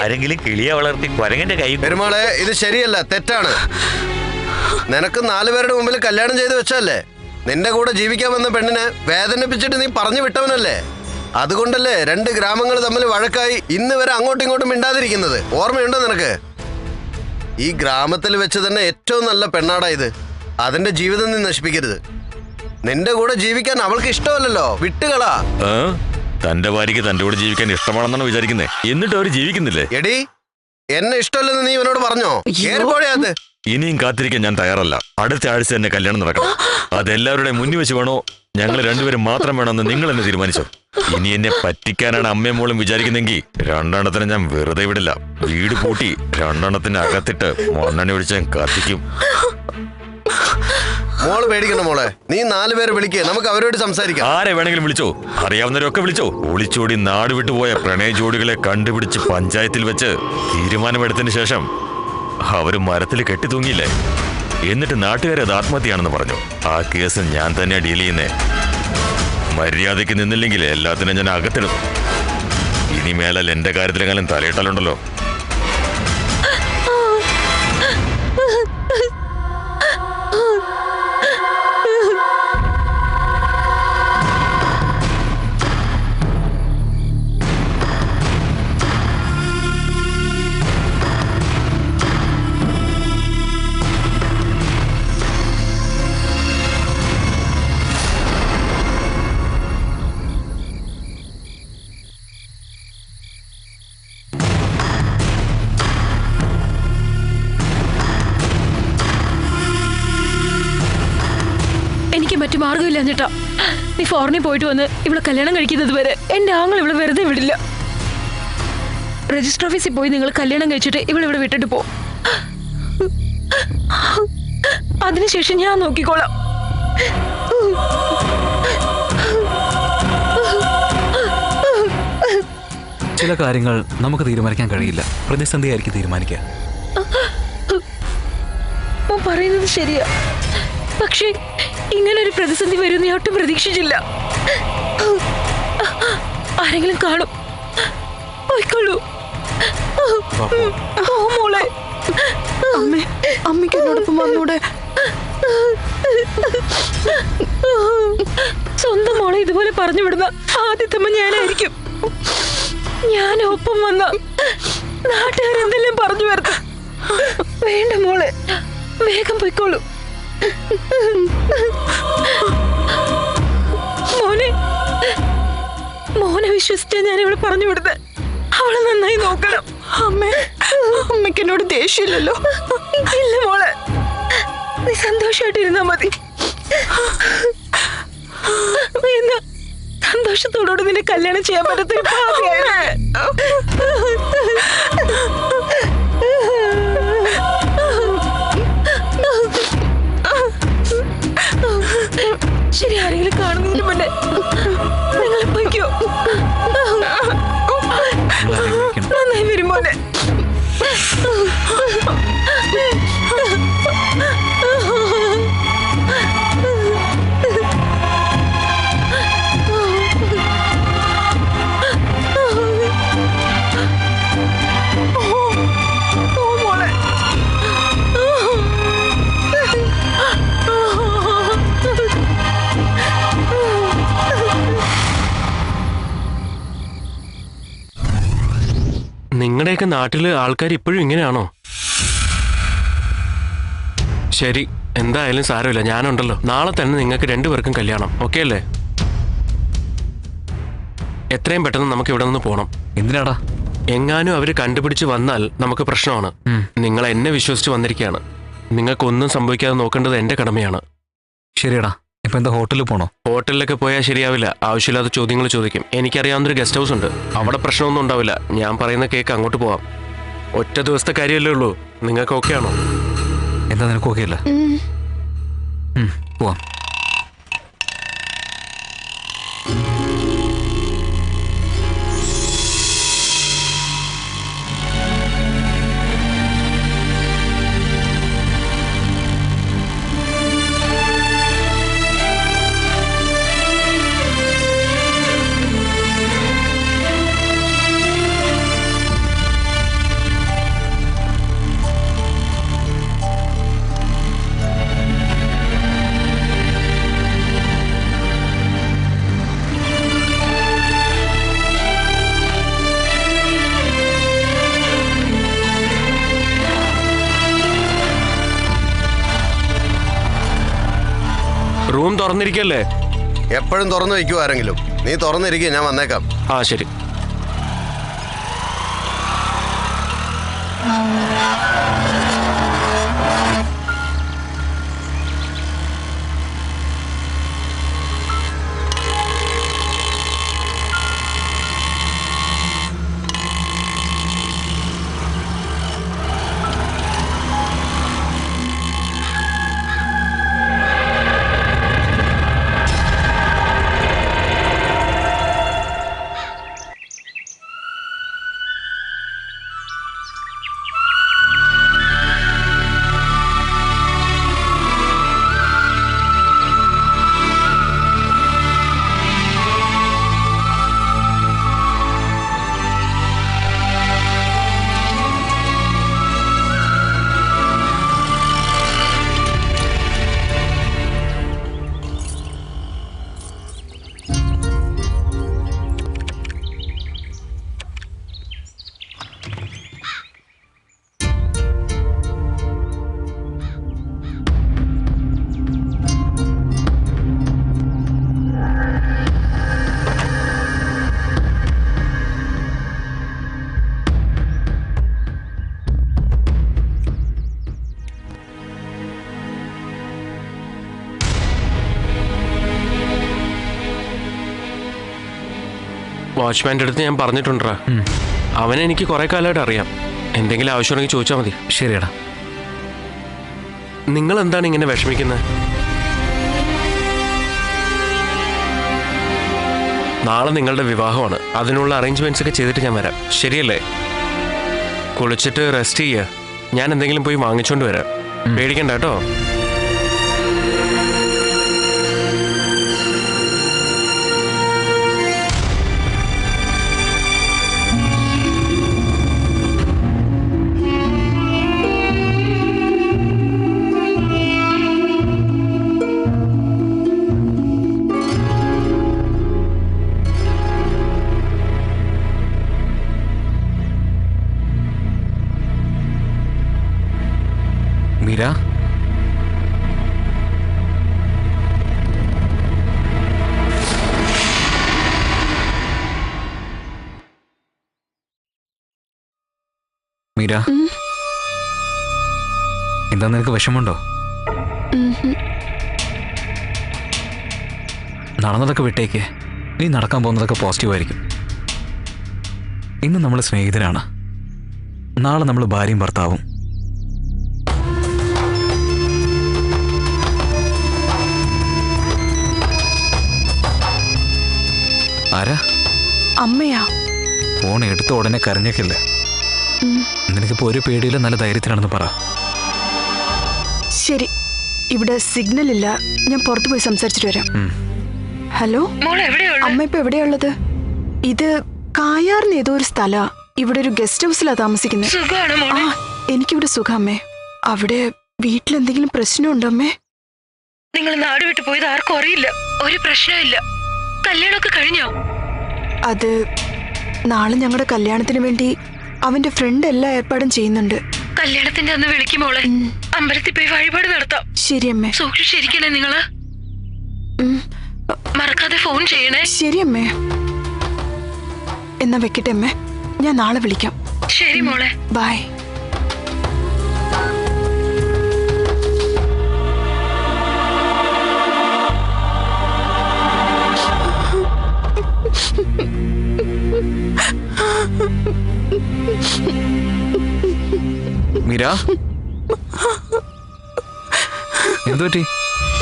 ആരെങ്കിലും കിളിയെ വളർത്തി കുരങ്ങന്റെ കൈ? പെരുമാളെ ഇത് ശരിയല്ല, തെറ്റാണ്. നിനക്ക് 4 പേരുടെ മുമ്പിൽ കല്യാണം ചെയ്ത് വെച്ചല്ലേ? നിന്റെ കൂടെ ജീവിക്കാൻ വന്ന പെണ്ണിനെ വേദനിപ്പിച്ചിട്ട് നീ പറഞ്ഞു വിട്ടവനല്ലേ? അതുകൊണ്ടല്ലേ 2 ഗ്രാമങ്ങൾ തമ്മിൽ വഴക്കായി ഇന്ന് വരെ അങ്ങോട്ടും ഇങ്ങോട്ടും മിണ്ടാതിരിക്കുന്നത്. ഓർമ്മയുണ്ടോ നിനക്ക്? ഈ ഗ്രാമത്തിൽ വെച്ച് തന്നെ ഏറ്റവും നല്ല പെണ്ണാടാ ഇത്. അതിന്റെ ജീവിതം നീ നശിപ്പിക്കരുത്. നിന്റെ കൂടെ ജീവിക്കാൻ അവൾക്ക് ഇഷ്ടമല്ലല്ലോ, വിട്ടുകളാ. തന്റെ ഭാര്യക്ക് തന്റെ കൂടെ ജീവിക്കാൻ ഇഷ്ടമാണെന്നാണ് വിചാരിക്കുന്നേ. എന്നിട്ട് അവര് ജീവിക്കുന്നില്ലേ? എടി എന്നെ ഇഷ്ടമല്ലെന്ന് നീ ഇവനോട് പറഞ്ഞോ? ഏർപ്പോഴത് ഇനിയും കാത്തിരിക്കാൻ ഞാൻ തയ്യാറല്ല. അടുത്ത ആഴ്ച തന്നെ കല്യാണം നടക്കണം. അതെല്ലാവരുടെയും മുന്നിൽ വെച്ച് വേണോ? ഞങ്ങൾ 2 പേരും മാത്രം വേണമെന്ന് നിങ്ങൾ എന്നെ തീരുമാനിച്ചോ? ഇനി എന്നെ പറ്റിക്കാനാണ് അമ്മയും മോളും വിചാരിക്കുന്നെങ്കിൽ 2 ഞാൻ വെറുതെ വിടില്ല. വീട് പൂട്ടി 2 അകത്തിട്ട് മണ്ണെണ്ണ ഒഴിച്ച് ഞാൻ കത്തിക്കും. മോള് പേടിക്കണം മോളെ. നീ 4 പേരെ വിളിക്കേ, നമുക്ക് അവരോട് സംസാരിക്കാം. ആരെ വേണമെങ്കിലും വിളിച്ചോ, അറിയാവുന്നവരൊക്കെ വിളിച്ചോ. ഒളിച്ചോടി നാട് വിട്ടുപോയ പ്രണയ ജോഡികളെ കണ്ടുപിടിച്ച് പഞ്ചായത്തിൽ വെച്ച് തീരുമാനമെടുത്തതിന് ശേഷം അവര് മരത്തിൽ കെട്ടിത്തൂങ്ങിയില്ലേ? എന്നിട്ട് നാട്ടുകാരെ അത് ആത്മഹത്യയാണെന്ന് പറഞ്ഞു. ആ കേസ് ഞാൻ തന്നെയാ ഡീൽ ചെയ്യുന്നേ. മര്യാദയ്ക്ക് നിന്നില്ലെങ്കിൽ എല്ലാത്തിനും ഞാൻ അകത്തിടും. ഇനി മേലാൽ എന്റെ കാര്യത്തിലെങ്ങാനും തലയിട്ടാലുണ്ടല്ലോ. മറ്റു മാർഗമില്ല എന്നിട്ടാ. നീ ഫോറിനിൽ പോയിട്ട് വന്ന് ഇവിടെ കല്യാണം കഴിക്കുന്നത് വരെ എന്റെ ആങ്ങൾ ഇവിടെ വെറുതെ വിടില്ല. രജിസ്റ്റർ ഓഫീസിൽ പോയി നിങ്ങൾ കല്യാണം കഴിച്ചിട്ട് ഇവിടെ വിട്ടിട്ട് പോ. അതിനുശേഷം ഞാൻ നോക്കിക്കോളാം. ചില കാര്യങ്ങൾ നമുക്ക് തീരുമാനിക്കാൻ കഴിയില്ല, പ്രതിസന്ധിയായിരിക്കും തീരുമാനിക്കുക. പറയുന്നത് ശരിയാ, പക്ഷേ ഇങ്ങനൊരു പ്രതിസന്ധി വരുന്ന ഞാൻ ഒട്ടും പ്രതീക്ഷിച്ചില്ല. ആരെങ്കിലും കാണും. പോയിക്കോളൂ. മോളെ, അമ്മയ്ക്ക് എന്നോടൊപ്പം വന്നൂടെ? സ്വന്തം മോളെ ഇതുപോലെ പറഞ്ഞു വിടുന്ന ആദ്യത്തെ ഞാനായിരിക്കും. ഞാനൊപ്പം വന്ന നാട്ടുകാരെന്തെല്ലാം പറഞ്ഞു വരുത്ത. വേണ്ട മോളെ, വേഗം പോയിക്കോളൂ. മോനെ വിശ്വസിച്ചാ ഞാൻ ഇവിടെ പറഞ്ഞു വിടുന്നത്. അവളെ നന്നായി നോക്കണം. അമ്മയ്ക്ക് എന്നോട് ദേഷ്യമില്ലല്ലോ? ഇല്ല മോളെ, നീ സന്തോഷമായിട്ടിരുന്നാ മതി. എന്നാ സന്തോഷത്തോടുകൂടി നിന്നെ കല്യാണം ചെയ്യാൻ പറ്റത്തൊരു ശരി. ആരെങ്കിലും കാണുന്നതിന് മുന്നേ നിങ്ങൾ പോയിക്കോ. നന്നായി വരും മോനെ. നിങ്ങളുടെയൊക്കെ നാട്ടില് ആൾക്കാർ ഇപ്പോഴും ഇങ്ങനെയാണോ? ശരി, എന്തായാലും സാരമില്ല, ഞാനുണ്ടല്ലോ. നാളെ തന്നെ നിങ്ങൾക്ക് രണ്ടുപേർക്കും കല്യാണം, ഓക്കെ അല്ലേ? എത്രയും പെട്ടെന്ന് നമുക്ക് ഇവിടെ നിന്ന് പോകണം. എന്തിനാടാ? എങ്ങാനും അവര് കണ്ടുപിടിച്ച് വന്നാൽ നമുക്ക് പ്രശ്നമാണ്. നിങ്ങൾ എന്നെ വിശ്വസിച്ച് വന്നിരിക്കുകയാണ്. നിങ്ങൾക്കൊന്നും സംഭവിക്കാതെ നോക്കേണ്ടത് എന്റെ കടമയാണ്. ശരിയടാ, ഇപ്പൊ എന്താ ഹോട്ടലിൽ പോണോ? ഹോട്ടലിലൊക്കെ പോയാൽ ശരിയാവില്ല. ആവശ്യമില്ലാത്ത ചോദ്യങ്ങൾ ചോദിക്കും. എനിക്കറിയാവുന്നൊരു ഗസ്റ്റ് ഹൗസ് ഉണ്ട്, അവിടെ പ്രശ്നമൊന്നും ഉണ്ടാവില്ല. ഞാൻ പറയുന്ന കേക്ക് അങ്ങോട്ട് പോവാം. ഒറ്റ ദിവസത്തെ കാര്യമല്ലേ ഉള്ളൂ. നിങ്ങൾക്ക് ഓക്കെ ആണോ? എന്താ, നിനക്ക് ഓക്കെ അല്ല? പോവാം. റൂം തുറന്നിരിക്കല്ലേ? എപ്പോഴും തുറന്നു വയ്ക്കൂ ആരെങ്കിലും. നീ തുറന്നിരിക്കുക, ഞാൻ വന്നേക്കാം. ആ ശരി. വാച്ച്മാൻ്റെ അടുത്ത് ഞാൻ പറഞ്ഞിട്ടുണ്ടാ. അവനെ എനിക്ക് കുറെ കാലമായിട്ട് അറിയാം. എന്തെങ്കിലും ആവശ്യമുണ്ടെങ്കിൽ ചോദിച്ചാൽ മതി. ശരിയടാ. നിങ്ങൾ എന്താണ് ഇങ്ങനെ വിഷമിക്കുന്നത്? നാളെ നിങ്ങളുടെ വിവാഹമാണ്. അതിനുള്ള അറേഞ്ച്മെന്റ്സ് ഒക്കെ ചെയ്തിട്ട് ഞാൻ വരാം. ശരിയല്ലേ? കുളിച്ചിട്ട് റെസ്റ്റ് ചെയ്യുക. ഞാൻ എന്തെങ്കിലും പോയി വാങ്ങിച്ചോണ്ട് വരാം. പേടിക്കണ്ട കേട്ടോ. മീര, മീര, എന്താ നിനക്ക് വിഷമമുണ്ടോ? നടന്നതൊക്കെ വിട്ടേക്ക്. നീ നടക്കാൻ പോകുന്നതൊക്കെ പോസിറ്റീവായിരിക്കും. ഇന്ന് നമ്മൾ സ്നേഹിതരാണ്, നാളെ നമ്മൾ ഭാര്യയും ഭർത്താവും. ആരാ? അമ്മയാ. ഫോൺ എടുത്ത ഉടനെ കരഞ്ഞേക്കില്ല. നിനക്കിപ്പോ ഒരു പേടിയില്ല, നല്ല ധൈര്യത്തിലാണെന്ന് പറ. ശരി, ഇവിടെ സിഗ്നൽ ഇല്ല, ഞാൻ പുറത്തു പോയി സംസാരിച്ചിട്ട് വരാം. ഹലോ, അമ്മ ഇപ്പൊ എവിടെയുള്ളത്? ഇത് കായാറിന് ഏതോ ഒരു സ്ഥലാ. ഇവിടെ ഒരു ഗസ്റ്റ് ഹൗസിലാ താമസിക്കുന്നത്. ആ, എനിക്കിവിടെ സുഖം അമ്മേ. അവിടെ വീട്ടിലെന്തെങ്കിലും പ്രശ്നമുണ്ടോ അമ്മേ? നിങ്ങൾ നാട് വിട്ടു പോയത് ആർക്കും അറിയില്ല. ഒരു പ്രശ്നമില്ല. കല്യാണമൊക്കെ കഴിഞ്ഞോ? അത് നാളെ ഞങ്ങളുടെ കല്യാണത്തിന് വേണ്ടി അവന്റെ ഫ്രണ്ട് എല്ലാ ഏർപ്പാടും ചെയ്യുന്നുണ്ട്. കല്യാണത്തിന്റെ അന്ന് വിളിക്കുമോളെ. അമ്പലത്തിൽ പോയി വഴിപാട് നടത്താം. ശരി അമ്മേ. സൂക്ഷിച്ചിരിക്കണേ നിങ്ങള്. മറക്കാതെ ഫോൺ ചെയ്യണേ. ശരി അമ്മേ. എന്നാ വെക്കട്ടെ അമ്മേ, ഞാൻ നാളെ വിളിക്കാം. ശരി മോളെ, ബൈ. മീര, എന്തു പറ്റി?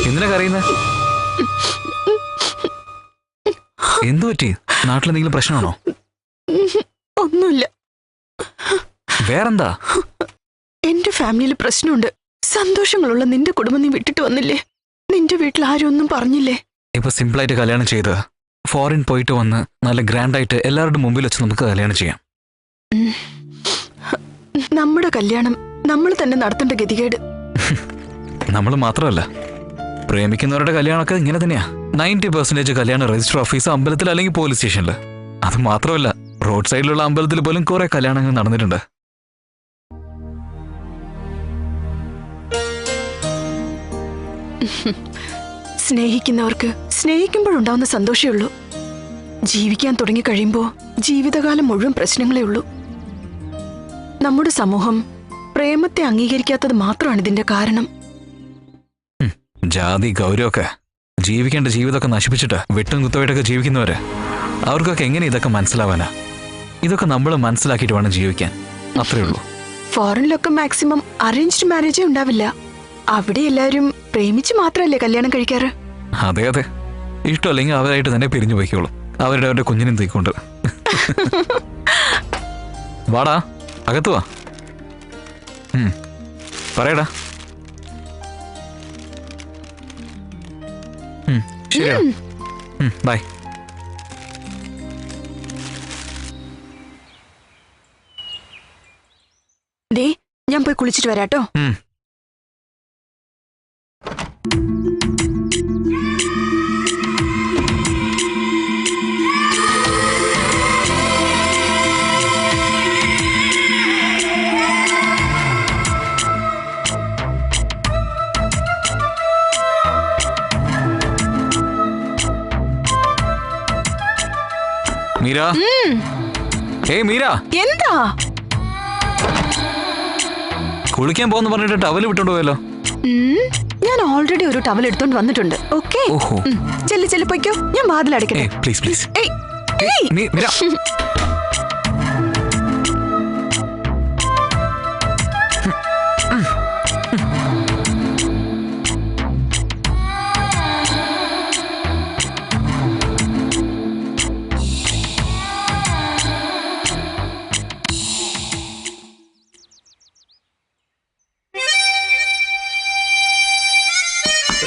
എന്തിനാ കരയുന്നേ? എന്തു പറ്റി? നാട്ടിലെന്തെങ്കിലും പ്രശ്നമാണോ? ഒന്നുമില്ല. വേറെന്താ? എന്റെ ഫാമിലിയിൽ പ്രശ്നമുണ്ട്. സന്തോഷങ്ങളുള്ള നിന്റെ കുടുംബം നീ വിട്ടിട്ട് വന്നില്ലേ? നിന്റെ വീട്ടിൽ ആരും ഒന്നും പറഞ്ഞില്ലേ? ഇപ്പൊ സിമ്പിളായിട്ട് കല്യാണം ചെയ്ത് ഫോറിൻ പോയിട്ട് വന്ന് നല്ല ഗ്രാൻഡായിട്ട് എല്ലാവരുടെ മുമ്പിൽ വെച്ച് നമുക്ക് കല്യാണം ചെയ്യാം. നമ്മുടെ കല്യാണം നമ്മൾ തന്നെ നടത്തേണ്ട ഗതികേട്. നമ്മൾ മാത്രമല്ല, പ്രേമിക്കുന്നവരുടെ കല്യാണമൊക്കെ ഇങ്ങനെ തന്നെയാ. 90% കല്യാണം രജിസ്റ്റർ ഓഫീസ്, അമ്പലത്തിൽ അല്ലെങ്കിൽ പോലീസ് സ്റ്റേഷനിൽ. അത് മാത്രമല്ല, റോഡ് സൈഡിലുള്ള അമ്പലത്തിൽ പോലും കുറെ കല്യാണങ്ങൾ നടന്നിട്ടുണ്ട്. സ്നേഹിക്കുന്നവർക്ക് സ്നേഹിക്കുമ്പോഴുണ്ടാവുന്ന സന്തോഷമേ ഉള്ളൂ. ജീവിക്കാൻ തുടങ്ങി കഴിയുമ്പോൾ ജീവിതകാലം മുഴുവൻ പ്രശ്നങ്ങളേ ഉള്ളൂ. നമ്മുടെ സമൂഹം പ്രേമത്തെ അംഗീകരിക്കാത്തത് മാത്രമാണ് ഇതിന്റെ കാരണം. ജാതി ഗൗരവമൊക്കെ ജീവിക്കേണ്ട ജീവിതമൊക്കെ നശിപ്പിച്ചിട്ട് വെട്ടും കുത്തമായിട്ടൊക്കെ ജീവിക്കുന്നവര്, അവർക്കൊക്കെ എങ്ങനെ ഇതൊക്കെ മനസ്സിലാവാനാ? ഇതൊക്കെ നമ്മൾ മനസ്സിലാക്കിയിട്ട് വേണം ജീവിക്കാൻ, അത്രേ ഉള്ളൂ. ഫോറിനിലൊക്കെ മാക്സിമം അറേഞ്ച്ഡ് മാരേജേ ഉണ്ടാവില്ല. അവിടെ എല്ലാവരും പ്രേമിച്ച് മാത്രമല്ലേ കല്യാണം കഴിക്കാറ്? അതെ അതെ, ഇഷ്ടമല്ലെങ്കിൽ അവരായിട്ട് തന്നെ പിരിഞ്ഞു പോയിക്കോളും, അവരുടെ കുഞ്ഞിനും തീക്കൊണ്ട്. വാടാ, അകത്ത് വാ. പറയടാ. ശരിയാ, ബൈ. ദേ, ഞാൻ പോയി കുളിച്ചിട്ട് വരാട്ടോ. മീര, ഏയ് മീര, എന്താ? കുളിക്കാൻ പോന്ന് പറഞ്ഞിട്ട് ടവല് വിട്ടോണ്ട് പോയല്ലോ. ഞാൻ ഓൾറെഡി ഒരു ടവൽ എടുത്തോണ്ട് വന്നിട്ടുണ്ട്. ഓക്കെ, ചെല്ലി ചെല്ലി പൊയ്ക്കോ, ഞാൻ വാതിൽ അടയ്ക്കട്ടെ. Please please. ഏയ്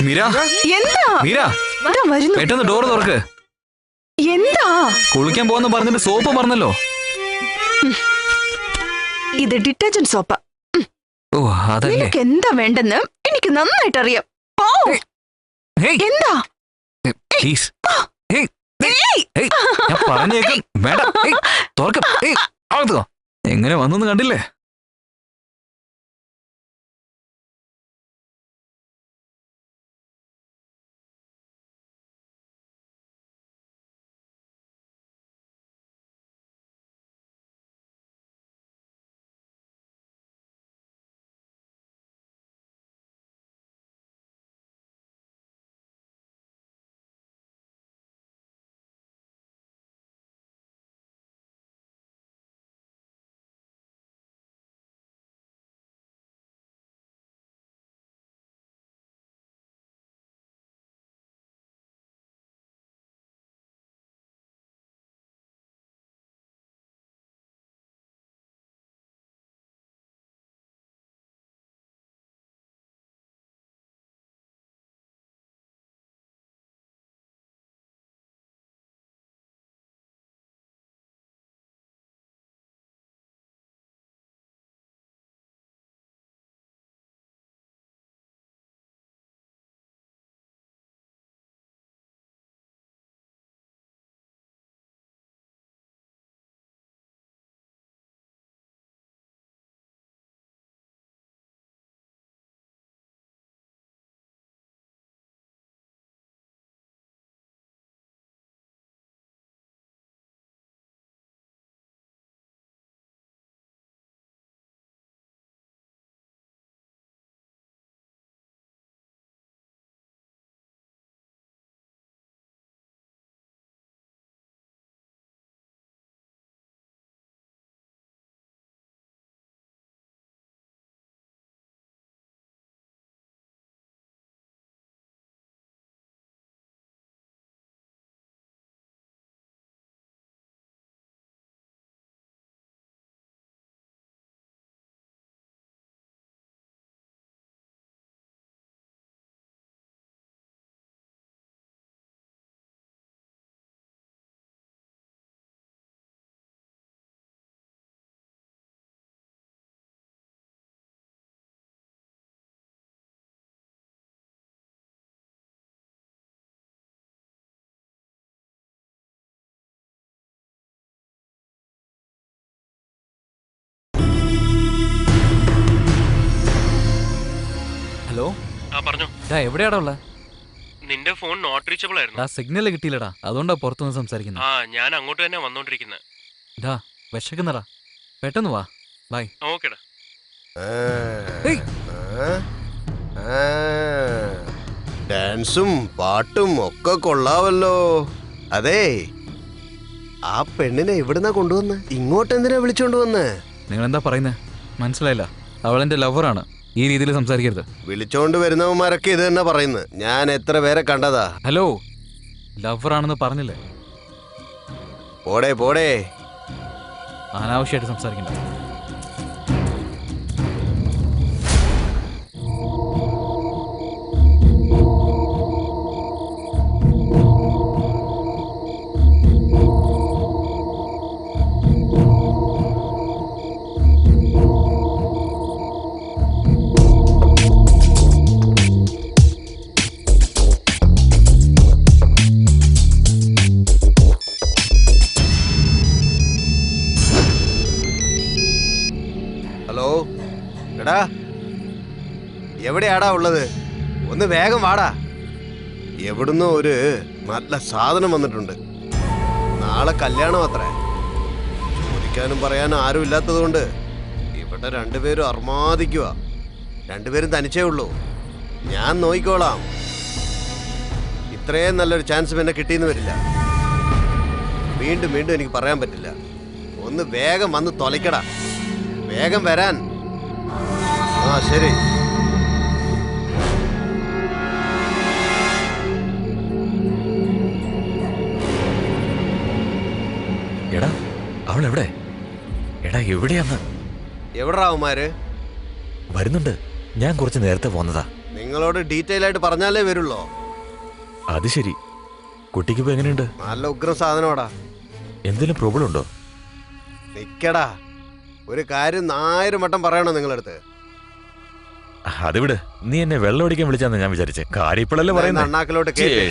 മീര, എന്താ മീര, ഇതാ വരുന്നു. പെട്ടെന്ന് ഡോർ തുറക്ക്. എന്താ കുളിക്കാൻ പോകുന്ന പറഞ്ഞിട്ട് സോപ്പ് പറഞ്ഞല്ലോ. ഇത് ഡിറ്റർജന്റ് സോപ്പ. ഓ അതല്ലേ. നിനക്ക് എന്താ വേണ്ടെന്ന് എനിക്ക് നന്നായിട്ട് അറിയാം. പോ. എന്താ പ്ലീസ് ഞാൻ പറഞ്ഞേക്കും. വേണ്ട തുറക്ക. എങ്ങനെ വന്നു കണ്ടില്ലേ? ഹലോ, പറഞ്ഞോ. എവിടെയാടാ ഉള്ള? നിന്റെ ഫോൺ നോട്ട് റീച്ചബിൾ ആയിരുന്നു. സിഗ്നൽ കിട്ടിയില്ലടാ, അതുകൊണ്ടാ പുറത്തുനിന്ന് സംസാരിക്കുന്നത്. ഞാൻ അങ്ങോട്ട് തന്നെ വന്നോണ്ടിരിക്കുന്നത്. വിശക്കുന്നടാ, പെട്ടെന്ന് വാ. ബൈ. ഓക്കെടാ. ഡാൻസും പാട്ടും ഒക്കെ കൊള്ളാവല്ലോ. അതെ, ആ പെണ്ണിനെ എവിടുന്നാ കൊണ്ടുവന്ന് ഇങ്ങോട്ട് എന്തിനാ വിളിച്ചോണ്ട് വന്ന്? നിങ്ങൾ എന്താ പറയുന്നേ? മനസ്സിലായില്ല. അവളെന്റെ ലവറാണ്. ഈ രീതിയിൽ സംസാരിക്കരുത്. വിളിച്ചോണ്ട് വരുന്നവന്മാരൊക്കെ ഇത് തന്നെ പറയുന്നത്. ഞാൻ എത്ര പേരെ കണ്ടതാ. ഹലോ, ലവറാണെന്ന് പറഞ്ഞില്ലേ? പോടേ പോടേ, അനാവശ്യമായിട്ട് സംസാരിക്കണ്ട. എവിടെയാടാ ഉള്ളത്? ഒന്ന് വേഗം വാടാ. എവിടുന്നോ ഒരു നല്ല സാധനം വന്നിട്ടുണ്ട്. നാളെ കല്യാണം അത്രേ. ചോദിക്കാനും പറയാനും ആരും ഇല്ലാത്തത് കൊണ്ട് ഇവിടെ രണ്ടുപേരും അർമാദിക്കുക. രണ്ടുപേരും തനിച്ചേ ഉള്ളൂ. ഞാൻ നോക്കിക്കോളാം. ഇത്രയും നല്ലൊരു ചാൻസ് പിന്നെ കിട്ടിയെന്ന് വരില്ല. വീണ്ടും വീണ്ടും എനിക്ക് പറയാൻ പറ്റില്ല. ഒന്ന് വേഗം വന്ന് തൊലയ്ക്കടാ, വേഗം വരാൻ. ആ ശരി. എടാ അവൾ എവിടെ? എടാ എവിടെയാന്ന്? എവിടാ അവന്മാര്? വരുന്നുണ്ട്, ഞാൻ കുറച്ച് നേരത്തെ പോന്നതാ. നിങ്ങളോട് ഡീറ്റെയിൽ ആയിട്ട് പറഞ്ഞാലേ വരുള്ളോ? അത് ശരി. കുട്ടിക്ക് ഇപ്പൊ എങ്ങനെയുണ്ട്? നല്ല ഉഗ്രം സാധനോടാ. എന്തെങ്കിലും പ്രോബ്ലം ഉണ്ടോ? നിക്കടാ, ഒരു കാര്യം 1000 വട്ടം പറയണോ നിങ്ങളടുത്ത്? അത് വിട്, നീ എന്നെ വെള്ളം അടിക്കാൻ വിളിച്ചാന്ന് ഞാൻ വിചാരിച്ചേ. കാര്യം ഇപ്പോഴല്ലേ പറയുന്നത്. അണ്ണാക്കിലോട്ട് കേട്ട്.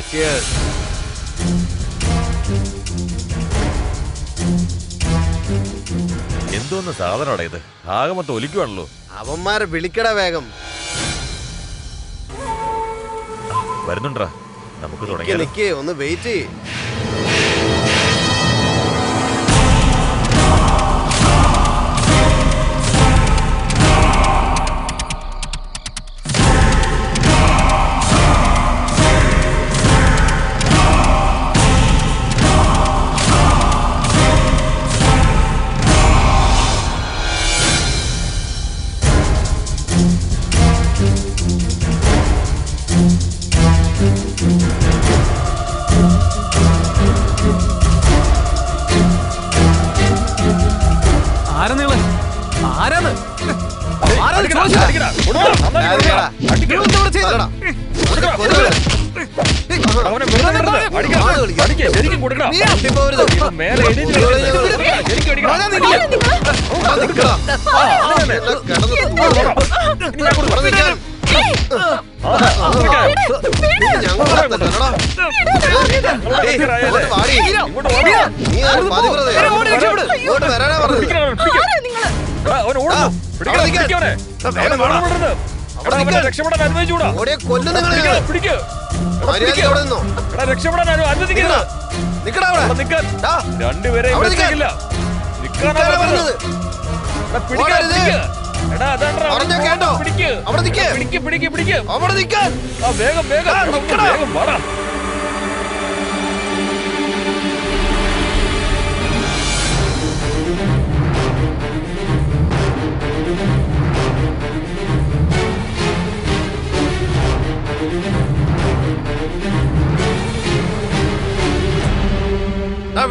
എന്തോന്ന് സാധനോടാ ഇത്? ആകെ മൊത്തം ഒലിക്കുവാണല്ലോ. അവന്മാരെ വിളിക്കടാ വേഗം. വരുന്നുണ്ടാ, നമുക്ക് നിക്ക് തുടങ്ങിയാലോ. നിക്ക്, ഒന്ന് വെയിറ്റ് ചെയ്യ്.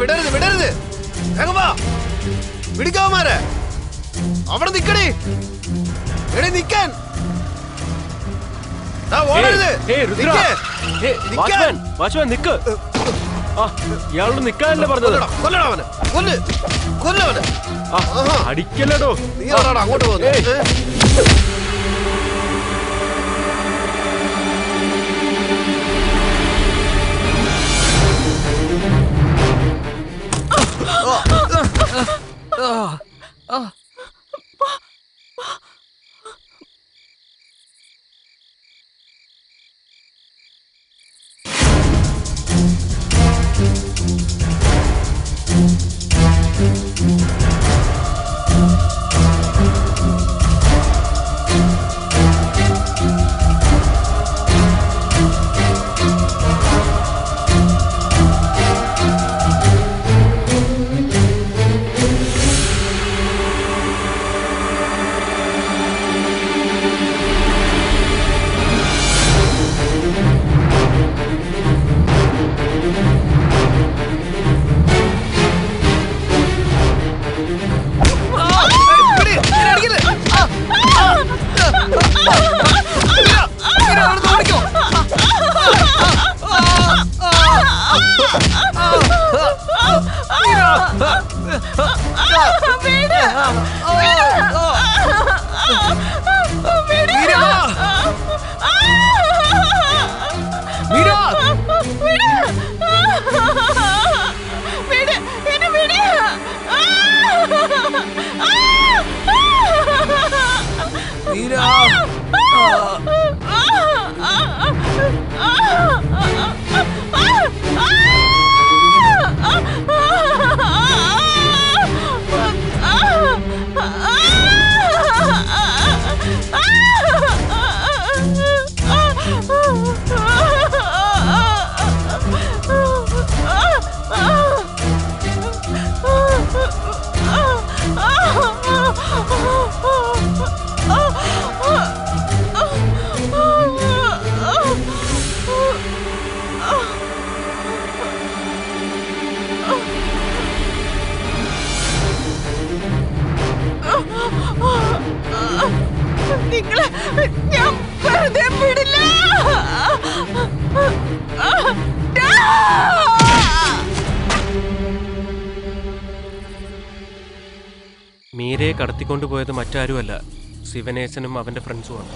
വിടരുത് വിടരുത്, വേഗം വാ, പിടിക്കാവന്മാരെ. അവിടെ നിക്കടി, എടി നിക്കാൻ. ഇയാളോട് നിക്കാനല്ലേ പറഞ്ഞത്? കൊല്ലണവന്, കൊല്ല് കൊല്ലവന്. അടിക്കല്ലോ. നീ അങ്ങോട്ട് പോകുന്നു. മീരയെ കടത്തിക്കൊണ്ടുപോയത് മറ്റാരുമല്ല, ശിവനേശനും അവന്റെ ഫ്രണ്ട്സുമാണ്.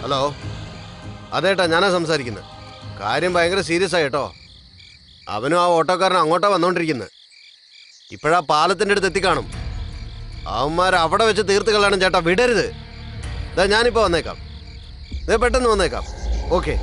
ഹലോ, അതേട്ടാ ഞാനാ സംസാരിക്കുന്നത്. കാര്യം ഭയങ്കര സീരിയസ് ആയിട്ടോ. അവനും ആ ഓട്ടോക്കാരനും അങ്ങോട്ടാ വന്നോണ്ടിരിക്കുന്നത്. ഇപ്പോഴാ പാലത്തിന്റെ അടുത്ത് എത്തിക്കാണും. അവന്മാർ അവിടെ വെച്ച് തീർത്ത് കളയണം ചേട്ടാ, വിടരുത്. ഇതാ ഞാനിപ്പോ വന്നേക്കാം, ഇതേ പെട്ടെന്ന് വന്നേക്കാം. ഓക്കെ.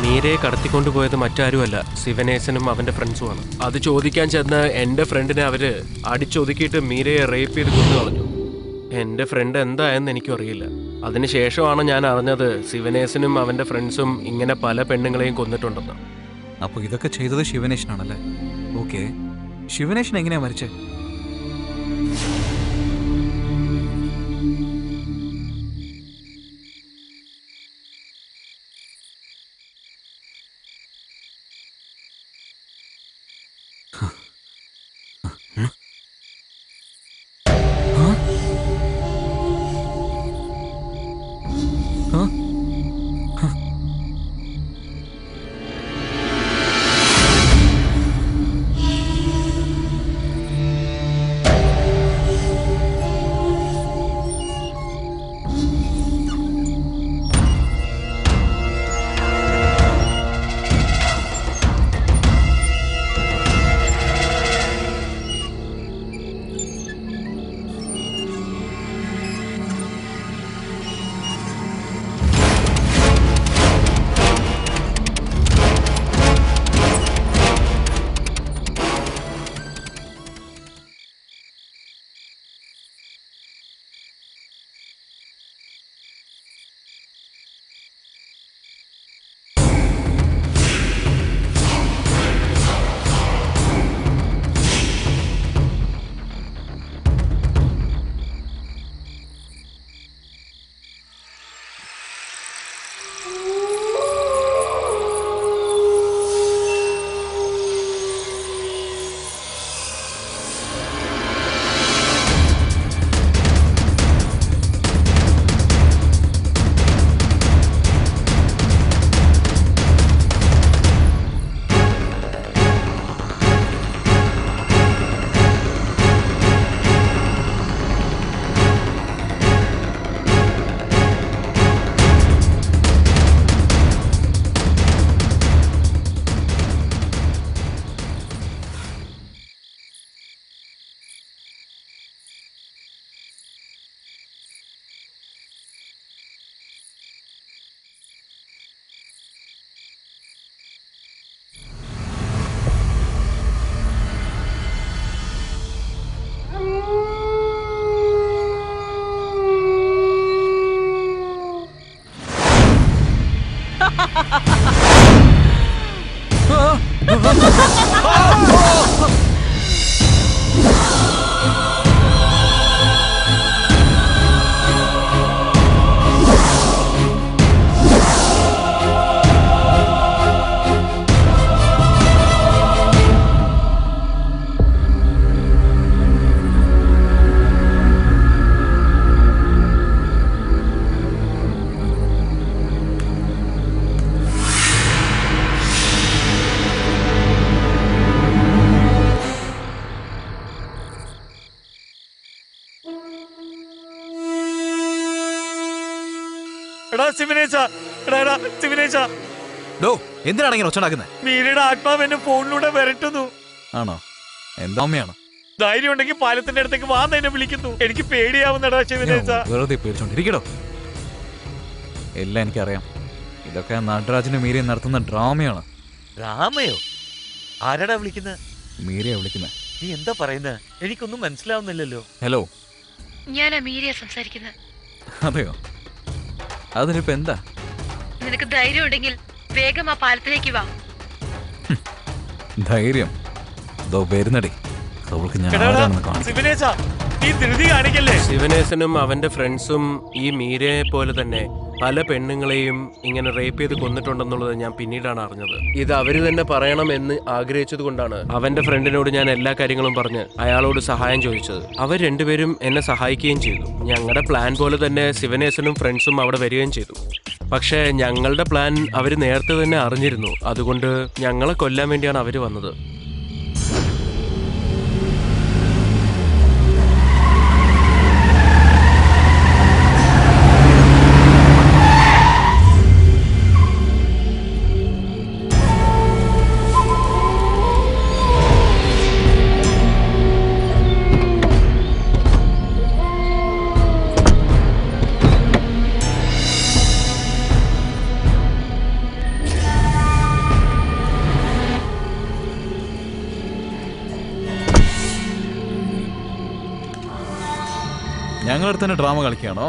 മീരയെ കടത്തിക്കൊണ്ടുപോയത് മറ്റാരുമല്ല, ശിവനേശനും അവന്റെ ഫ്രണ്ട്സുമാണ്. അത് ചോദിക്കാൻ ചെന്ന് എന്റെ ഫ്രണ്ടിനെ അവര് അടിച്ചൊതുക്കിയിട്ട് മീരയെ റേപ്പ് ചെയ്ത് കൊന്നു കളഞ്ഞു. എന്റെ ഫ്രണ്ട് എന്തായെന്ന് എനിക്കും അറിയില്ല. അതിനുശേഷമാണ് ഞാൻ അറിഞ്ഞത് ശിവനേശനും അവന്റെ ഫ്രണ്ട്സും ഇങ്ങനെ പല പെണ്ണുങ്ങളെയും കൊന്നിട്ടുണ്ടെന്ന്. അപ്പോൾ ഇതൊക്കെ ചെയ്തത് ശിവനേശനാണല്ലേ? ഓക്കെ, ശിവനേശൻ എങ്ങനെയാ മരിച്ചേ? എന്തിനാണ് ഇങ്ങനെ ഒച്ചണ്ടാക്കുന്നത്? മീരയുടെ ആത്മാവ് എന്നെ ഫോണിലൂടെ വരട്ടുന്നു. ആണോ? എന്താ അമ്മയാണ്? ധൈര്യം ഉണ്ടെങ്കിൽ പാലത്തിന്റെ അടുത്തേക്ക് വാന്ന് എന്നെ വിളിക്കുന്നു. എനിക്ക് പേടിയാവുന്നടാ ശിവനേശ. വെറുതെ പേടിച്ചോണ്ടിരിക്കടോ. എല്ലാം എനിക്കറിയാം. ഇതൊക്കെ നടരാജനും മീരയും നടത്തുന്ന ഡ്രാമയാണ്. ഡ്രാമയോ? ആരാടാ വിളിക്കുന്നത്? മീരയാ വിളിക്കുന്നത്. നീ എന്താ പറയുന്നത്? എനിക്കൊന്നും മനസ്സിലാവുന്നില്ലല്ലോ. ഹലോ, ഞാനാ മീരയാ സംസാരിക്കുന്നത്. അതെയോ? അതിനിപ്പോ എന്താ? നിനക്ക് ധൈര്യം ഉണ്ടെങ്കിൽ വേഗം ആ പാലത്തിലേക്ക് വാ. ധൈര്യം ദോ വരുന്നടി. അവൾക്ക് ഞാൻ ആരാണെന്ന് കാണിക്കാം. ശിവനേശ, ഈ ധൃതി കാണിക്കല്ലേ. ശിവനേശനും അവന്റെ ഫ്രണ്ട്സും ഈ മീരയെ പോലെ തന്നെ പല പെണ്ണുങ്ങളെയും ഇങ്ങനെ റേപ്പ് ചെയ്ത് കൊന്നിട്ടുണ്ടെന്നുള്ളത് ഞാൻ പിന്നീടാണ് അറിഞ്ഞത്. ഇത് അവര് തന്നെ പറയണമെന്ന് ആഗ്രഹിച്ചത് കൊണ്ടാണ് അവന്റെ ഫ്രണ്ടിനോട് ഞാൻ എല്ലാ കാര്യങ്ങളും പറഞ്ഞ് അയാളോട് സഹായം ചോദിച്ചത്. അവർ രണ്ടുപേരും എന്നെ സഹായിക്കുകയും ചെയ്തു. ഞങ്ങളുടെ പ്ലാൻ പോലെ തന്നെ ശിവനേശനും ഫ്രണ്ട്സും അവിടെ വരികയും ചെയ്തു. പക്ഷേ ഞങ്ങളുടെ പ്ലാൻ അവര് നേരത്തെ തന്നെ അറിഞ്ഞിരുന്നു. അതുകൊണ്ട് ഞങ്ങളെ കൊല്ലാൻ വേണ്ടിയാണ് അവര് വന്നത്. ഞങ്ങളുടെ തന്നെ ഡ്രാമ കളിക്കുകയാണോ?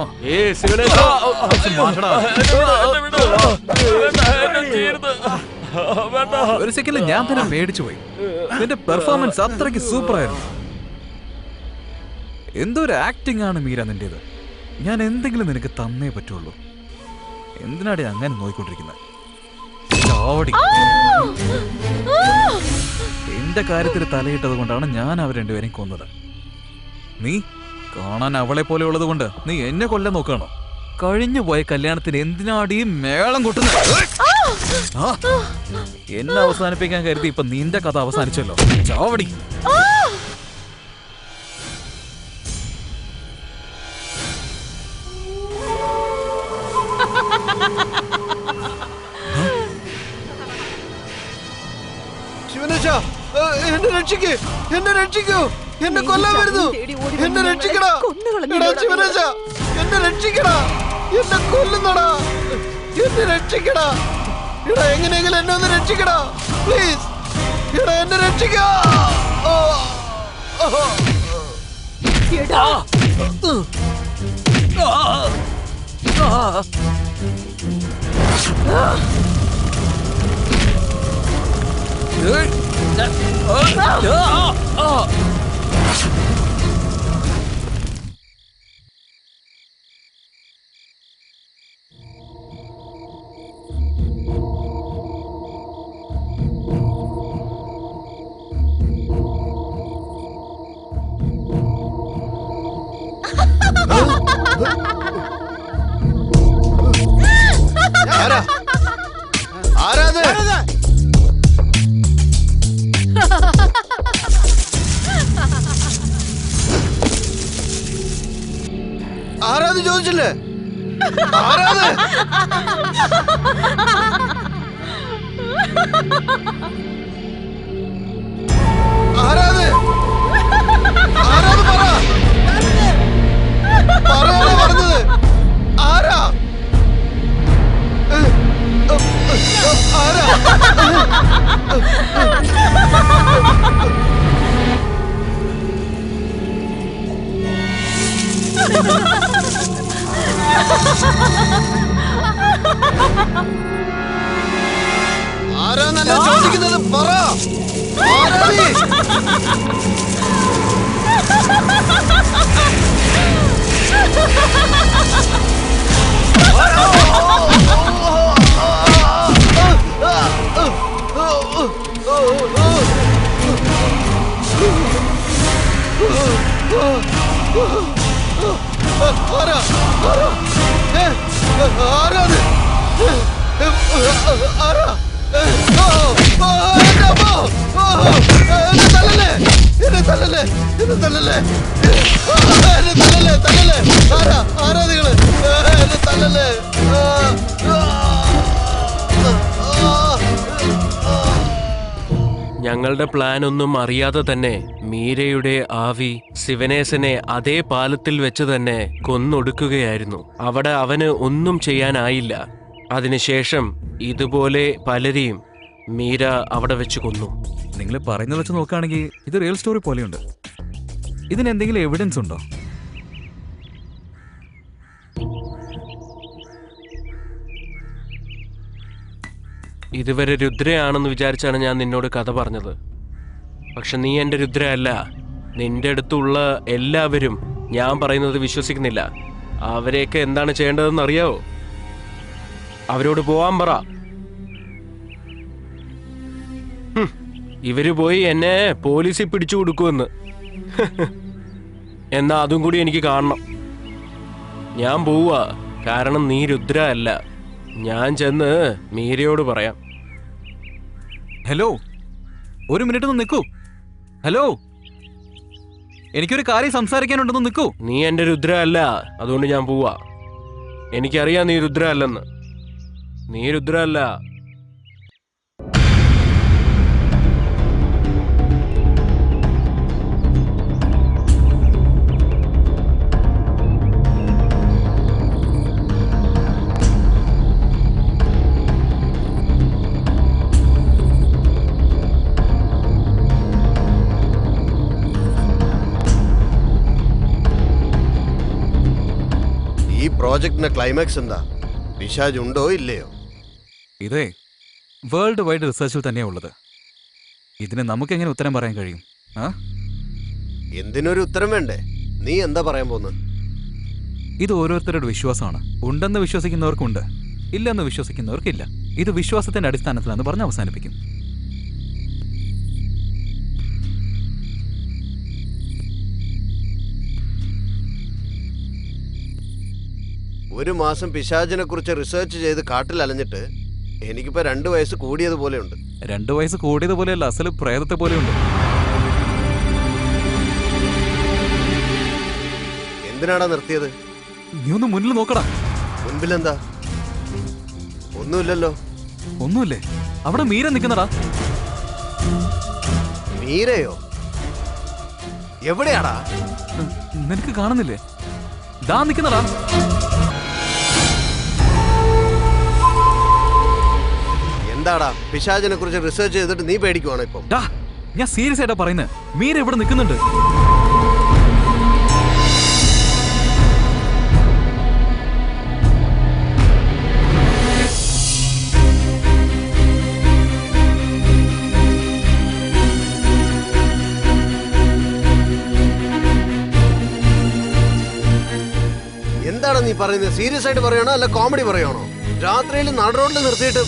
ഒരു സെക്കൻഡിൽ ഞാൻ തന്നെ പേടിച്ചു പോയി. നിന്റെ പെർഫോമൻസ് അത്രയ്ക്ക് സൂപ്പർ ആയിരുന്നു. എന്തൊരു ആക്ടിംഗ് ആണ് മീര നിന്റേത്. ഞാൻ എന്തെങ്കിലും നിനക്ക് തന്നേ പറ്റുള്ളൂ. എന്തിനാടി അങ്ങനെ നോയിക്കൊണ്ടിരിക്കുന്നത്? എന്റെ കാര്യത്തിൽ തലയിട്ടത് കൊണ്ടാണ് ഞാൻ അവർ രണ്ടുപേരെയും കൊന്നത്. നീ കാണാൻ അവളെ പോലെ ഉള്ളത് കൊണ്ട് നീ എന്നെ കൊല്ലാൻ നോക്കുകയാണോ? കഴിഞ്ഞു പോയ കല്യാണത്തിന് എന്തിനാടി മേളം കൊട്ടുന്നത്? എന്നെ അവസാനിപ്പിക്കാൻ കരുതി ഇപ്പൊ നിന്റെ കഥ അവസാനിച്ചല്ലോ. ചാവടി. ശിവനേശ, എന്നെ രക്ഷിക്കൂ, എന്നെ രക്ഷിക്കൂ, എന്നെ കൊല്ലാൻ വരുന്നു, എന്നെ രക്ഷിക്കടാ. എടാ ശിവനേശ, എന്നെ രക്ഷിക്കടാ, എന്നെ കൊല്ലുന്നടാ, എന്നെ രക്ഷിക്കടാ. എടാ എങ്ങനെയെങ്കിലും എന്നെ ഒന്ന് രക്ഷിക്കടാ പ്ലീസ്. എടാ എന്നെ രക്ഷിക്കാ. ആരാത്? ആരാത് ചോദിച്ചില്ലേ? ആരാത്? ആരാത്? ആരാത് പറ. പറയാനാ പറഞ്ഞത്. ആരാ? ആരാ? ആരാന്നല്ല ചോദിക്കുന്നത്, പറ. ആരാ നീ? ആരാത്? ആരാ? തല്ലല്ലേ, എന്നെ തല്ലല്ലേ, എന്നെ തല്ലല്ലേ, എന്നെ തല്ലല്ലേ, തല്ലല്ലേ. ആരാ? ആരാ നിങ്ങള്? എന്നെ തല്ലല്ലേ. ഞങ്ങളുടെ പ്ലാൻ ഒന്നും അറിയാതെ തന്നെ മീരയുടെ ആവി ശിവനേശനെ അതേ പാലത്തിൽ വെച്ച് തന്നെ കൊന്നൊടുക്കുകയായിരുന്നു. അവിടെ അവന് ഒന്നും ചെയ്യാനായില്ല. അതിനുശേഷം ഇതുപോലെ പലരെയും മീര അവിടെ വെച്ച് കൊന്നു. നിങ്ങൾ പറയുന്നത് വെച്ച് നോക്കുകയാണെങ്കിൽ ഇത് റിയൽ സ്റ്റോറി പോലെയുണ്ട്. ഇതിനെന്തെങ്കിലും എവിഡൻസ് ഉണ്ടോ? ഇതുവരെ രുദ്രയാണെന്ന് വിചാരിച്ചാണ് ഞാൻ നിന്നോട് കഥ പറഞ്ഞത്. പക്ഷെ നീ എൻ്റെ രുദ്ര അല്ല. നിന്റെ അടുത്തുള്ള എല്ലാവരും ഞാൻ പറയുന്നത് വിശ്വസിക്കുന്നില്ല. അവരെയൊക്കെ എന്താണ് ചെയ്യേണ്ടതെന്ന് അറിയാവോ? അവരോട് പോവാൻ പറ. ഇവര് പോയി എന്നെ പോലീസിൽ പിടിച്ചു കൊടുക്കുമെന്ന്. എന്നാ അതും കൂടി എനിക്ക് കാണണം. ഞാൻ പോവാ. കാരണം നീ രുദ്ര അല്ല. ഞാൻ ചെന്ന് മീരയോട് പറയാം. ഹലോ, ഒരു മിനിറ്റ് ഒന്ന് നിൽക്കൂ. ഹലോ, എനിക്കൊരു കാര്യം സംസാരിക്കാനുണ്ടെന്ന് നിൽക്കൂ. നീ എൻ്റെ രുദ്ര അല്ല, അതുകൊണ്ട് ഞാൻ പോവാ. എനിക്കറിയാം നീ രുദ്ര അല്ലെന്ന്. നീ രുദ്ര അല്ല. ഈ പ്രോജക്റ്റിന്റെ ക്ലൈമാക്സ് എന്താ? പിശാച് ഉണ്ടോ ഇല്ലയോ? ഇതേ വേൾഡ് വൈഡ് റിസർച്ചിൽ തന്നെയാണ് ഉള്ളത്. ഇതിന് നമുക്കെങ്ങനെ ഉത്തരം പറയാൻ കഴിയും? എന്തിനൊരു ഉത്തരം വേണ്ടേ? നീ എന്താ പറയാൻ പോകുന്നത്? ഇത് ഓരോരുത്തരുടെ വിശ്വാസമാണ്. ഉണ്ടെന്ന് വിശ്വസിക്കുന്നവർക്കുണ്ട്, ഇല്ലെന്ന് വിശ്വസിക്കുന്നവർക്കില്ല. ഇത് വിശ്വാസത്തിന്റെ അടിസ്ഥാനത്തിലാണെന്ന് പറഞ്ഞ് അവസാനിപ്പിക്കും. ഒരു മാസം പിശാചിനെ കുറിച്ച് റിസർച്ച് ചെയ്ത് കാട്ടിൽ അലഞ്ഞിട്ട് എനിക്കിപ്പോ 2 വയസ്സ് കൂടിയതുപോലെയുണ്ട്. 2 വയസ്സ് കൂടിയതുപോലെയല്ല, അസല് പ്രേതത്തെ പോലെയുണ്ട്. എന്തിനാടാ നിർത്തിയത്? നീ ഒന്ന് മുന്നിൽ നോക്കടാ. മുൻപിലെന്താ? ഒന്നുമില്ലല്ലോ. ഒന്നുമില്ലേ? അവിടെ മീര നിൽക്കുന്നടാ. മീരയോ? എവിടെയാടാ? നിനക്ക് കാണുന്നില്ലേ? ദാ നിൽക്കുന്നടാ. എന്താടാ പിശാചിനെ കുറിച്ച് റിസർച്ച് ചെയ്തിട്ട് നീ പേടിക്കുവാണോ ഇപ്പൊ? ഞാൻ സീരിയസ് ആയിട്ടാ പറയുന്നത്. മീര ഇവിടെ നിൽക്കുന്നുണ്ട്. എന്താണ് നീ പറയുന്നത്? സീരിയസ് ആയിട്ട് പറയണോ അല്ല കോമഡി പറയണോ? രാത്രിയിൽ നട റോഡിൽ നിർത്തിയിട്ട്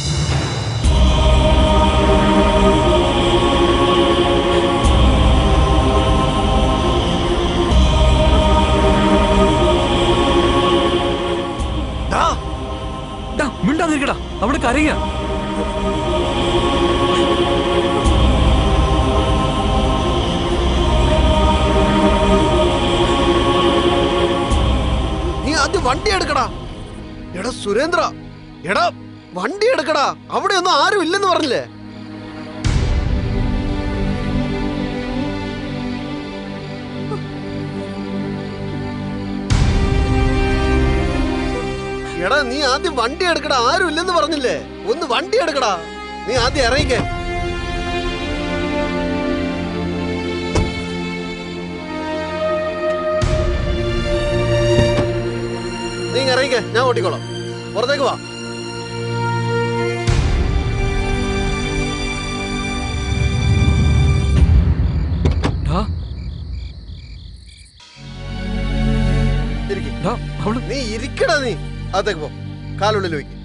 മിണ്ടാതിരിക്കടാ. അവിടെ കരയുക. നീ ആദ്യം വണ്ടി എടുക്കടാ. എടാ സുരേന്ദ്ര, എടാ വണ്ടി എടുക്കടാ. അവിടെ ഒന്നും ആരും ഇല്ലെന്ന് പറഞ്ഞില്ലേ? എടാ നീ ആദ്യം വണ്ടി എടുക്കടാ. ആരും ഇല്ലെന്ന് പറഞ്ഞില്ലേ? ഒന്ന് വണ്ടി എടുക്കടാ. നീ ആദ്യം ഇറങ്ങിക്കേ. നീ ഇറങ്ങിക്കേ, ഞാൻ ഓട്ടിക്കോളാം. പുറത്തേക്ക് വാ. നീ ഇരിക്കടാ. നീ അകത്തേക്ക് പോ. കാലുള്ളിൽ വയ്ക്ക്.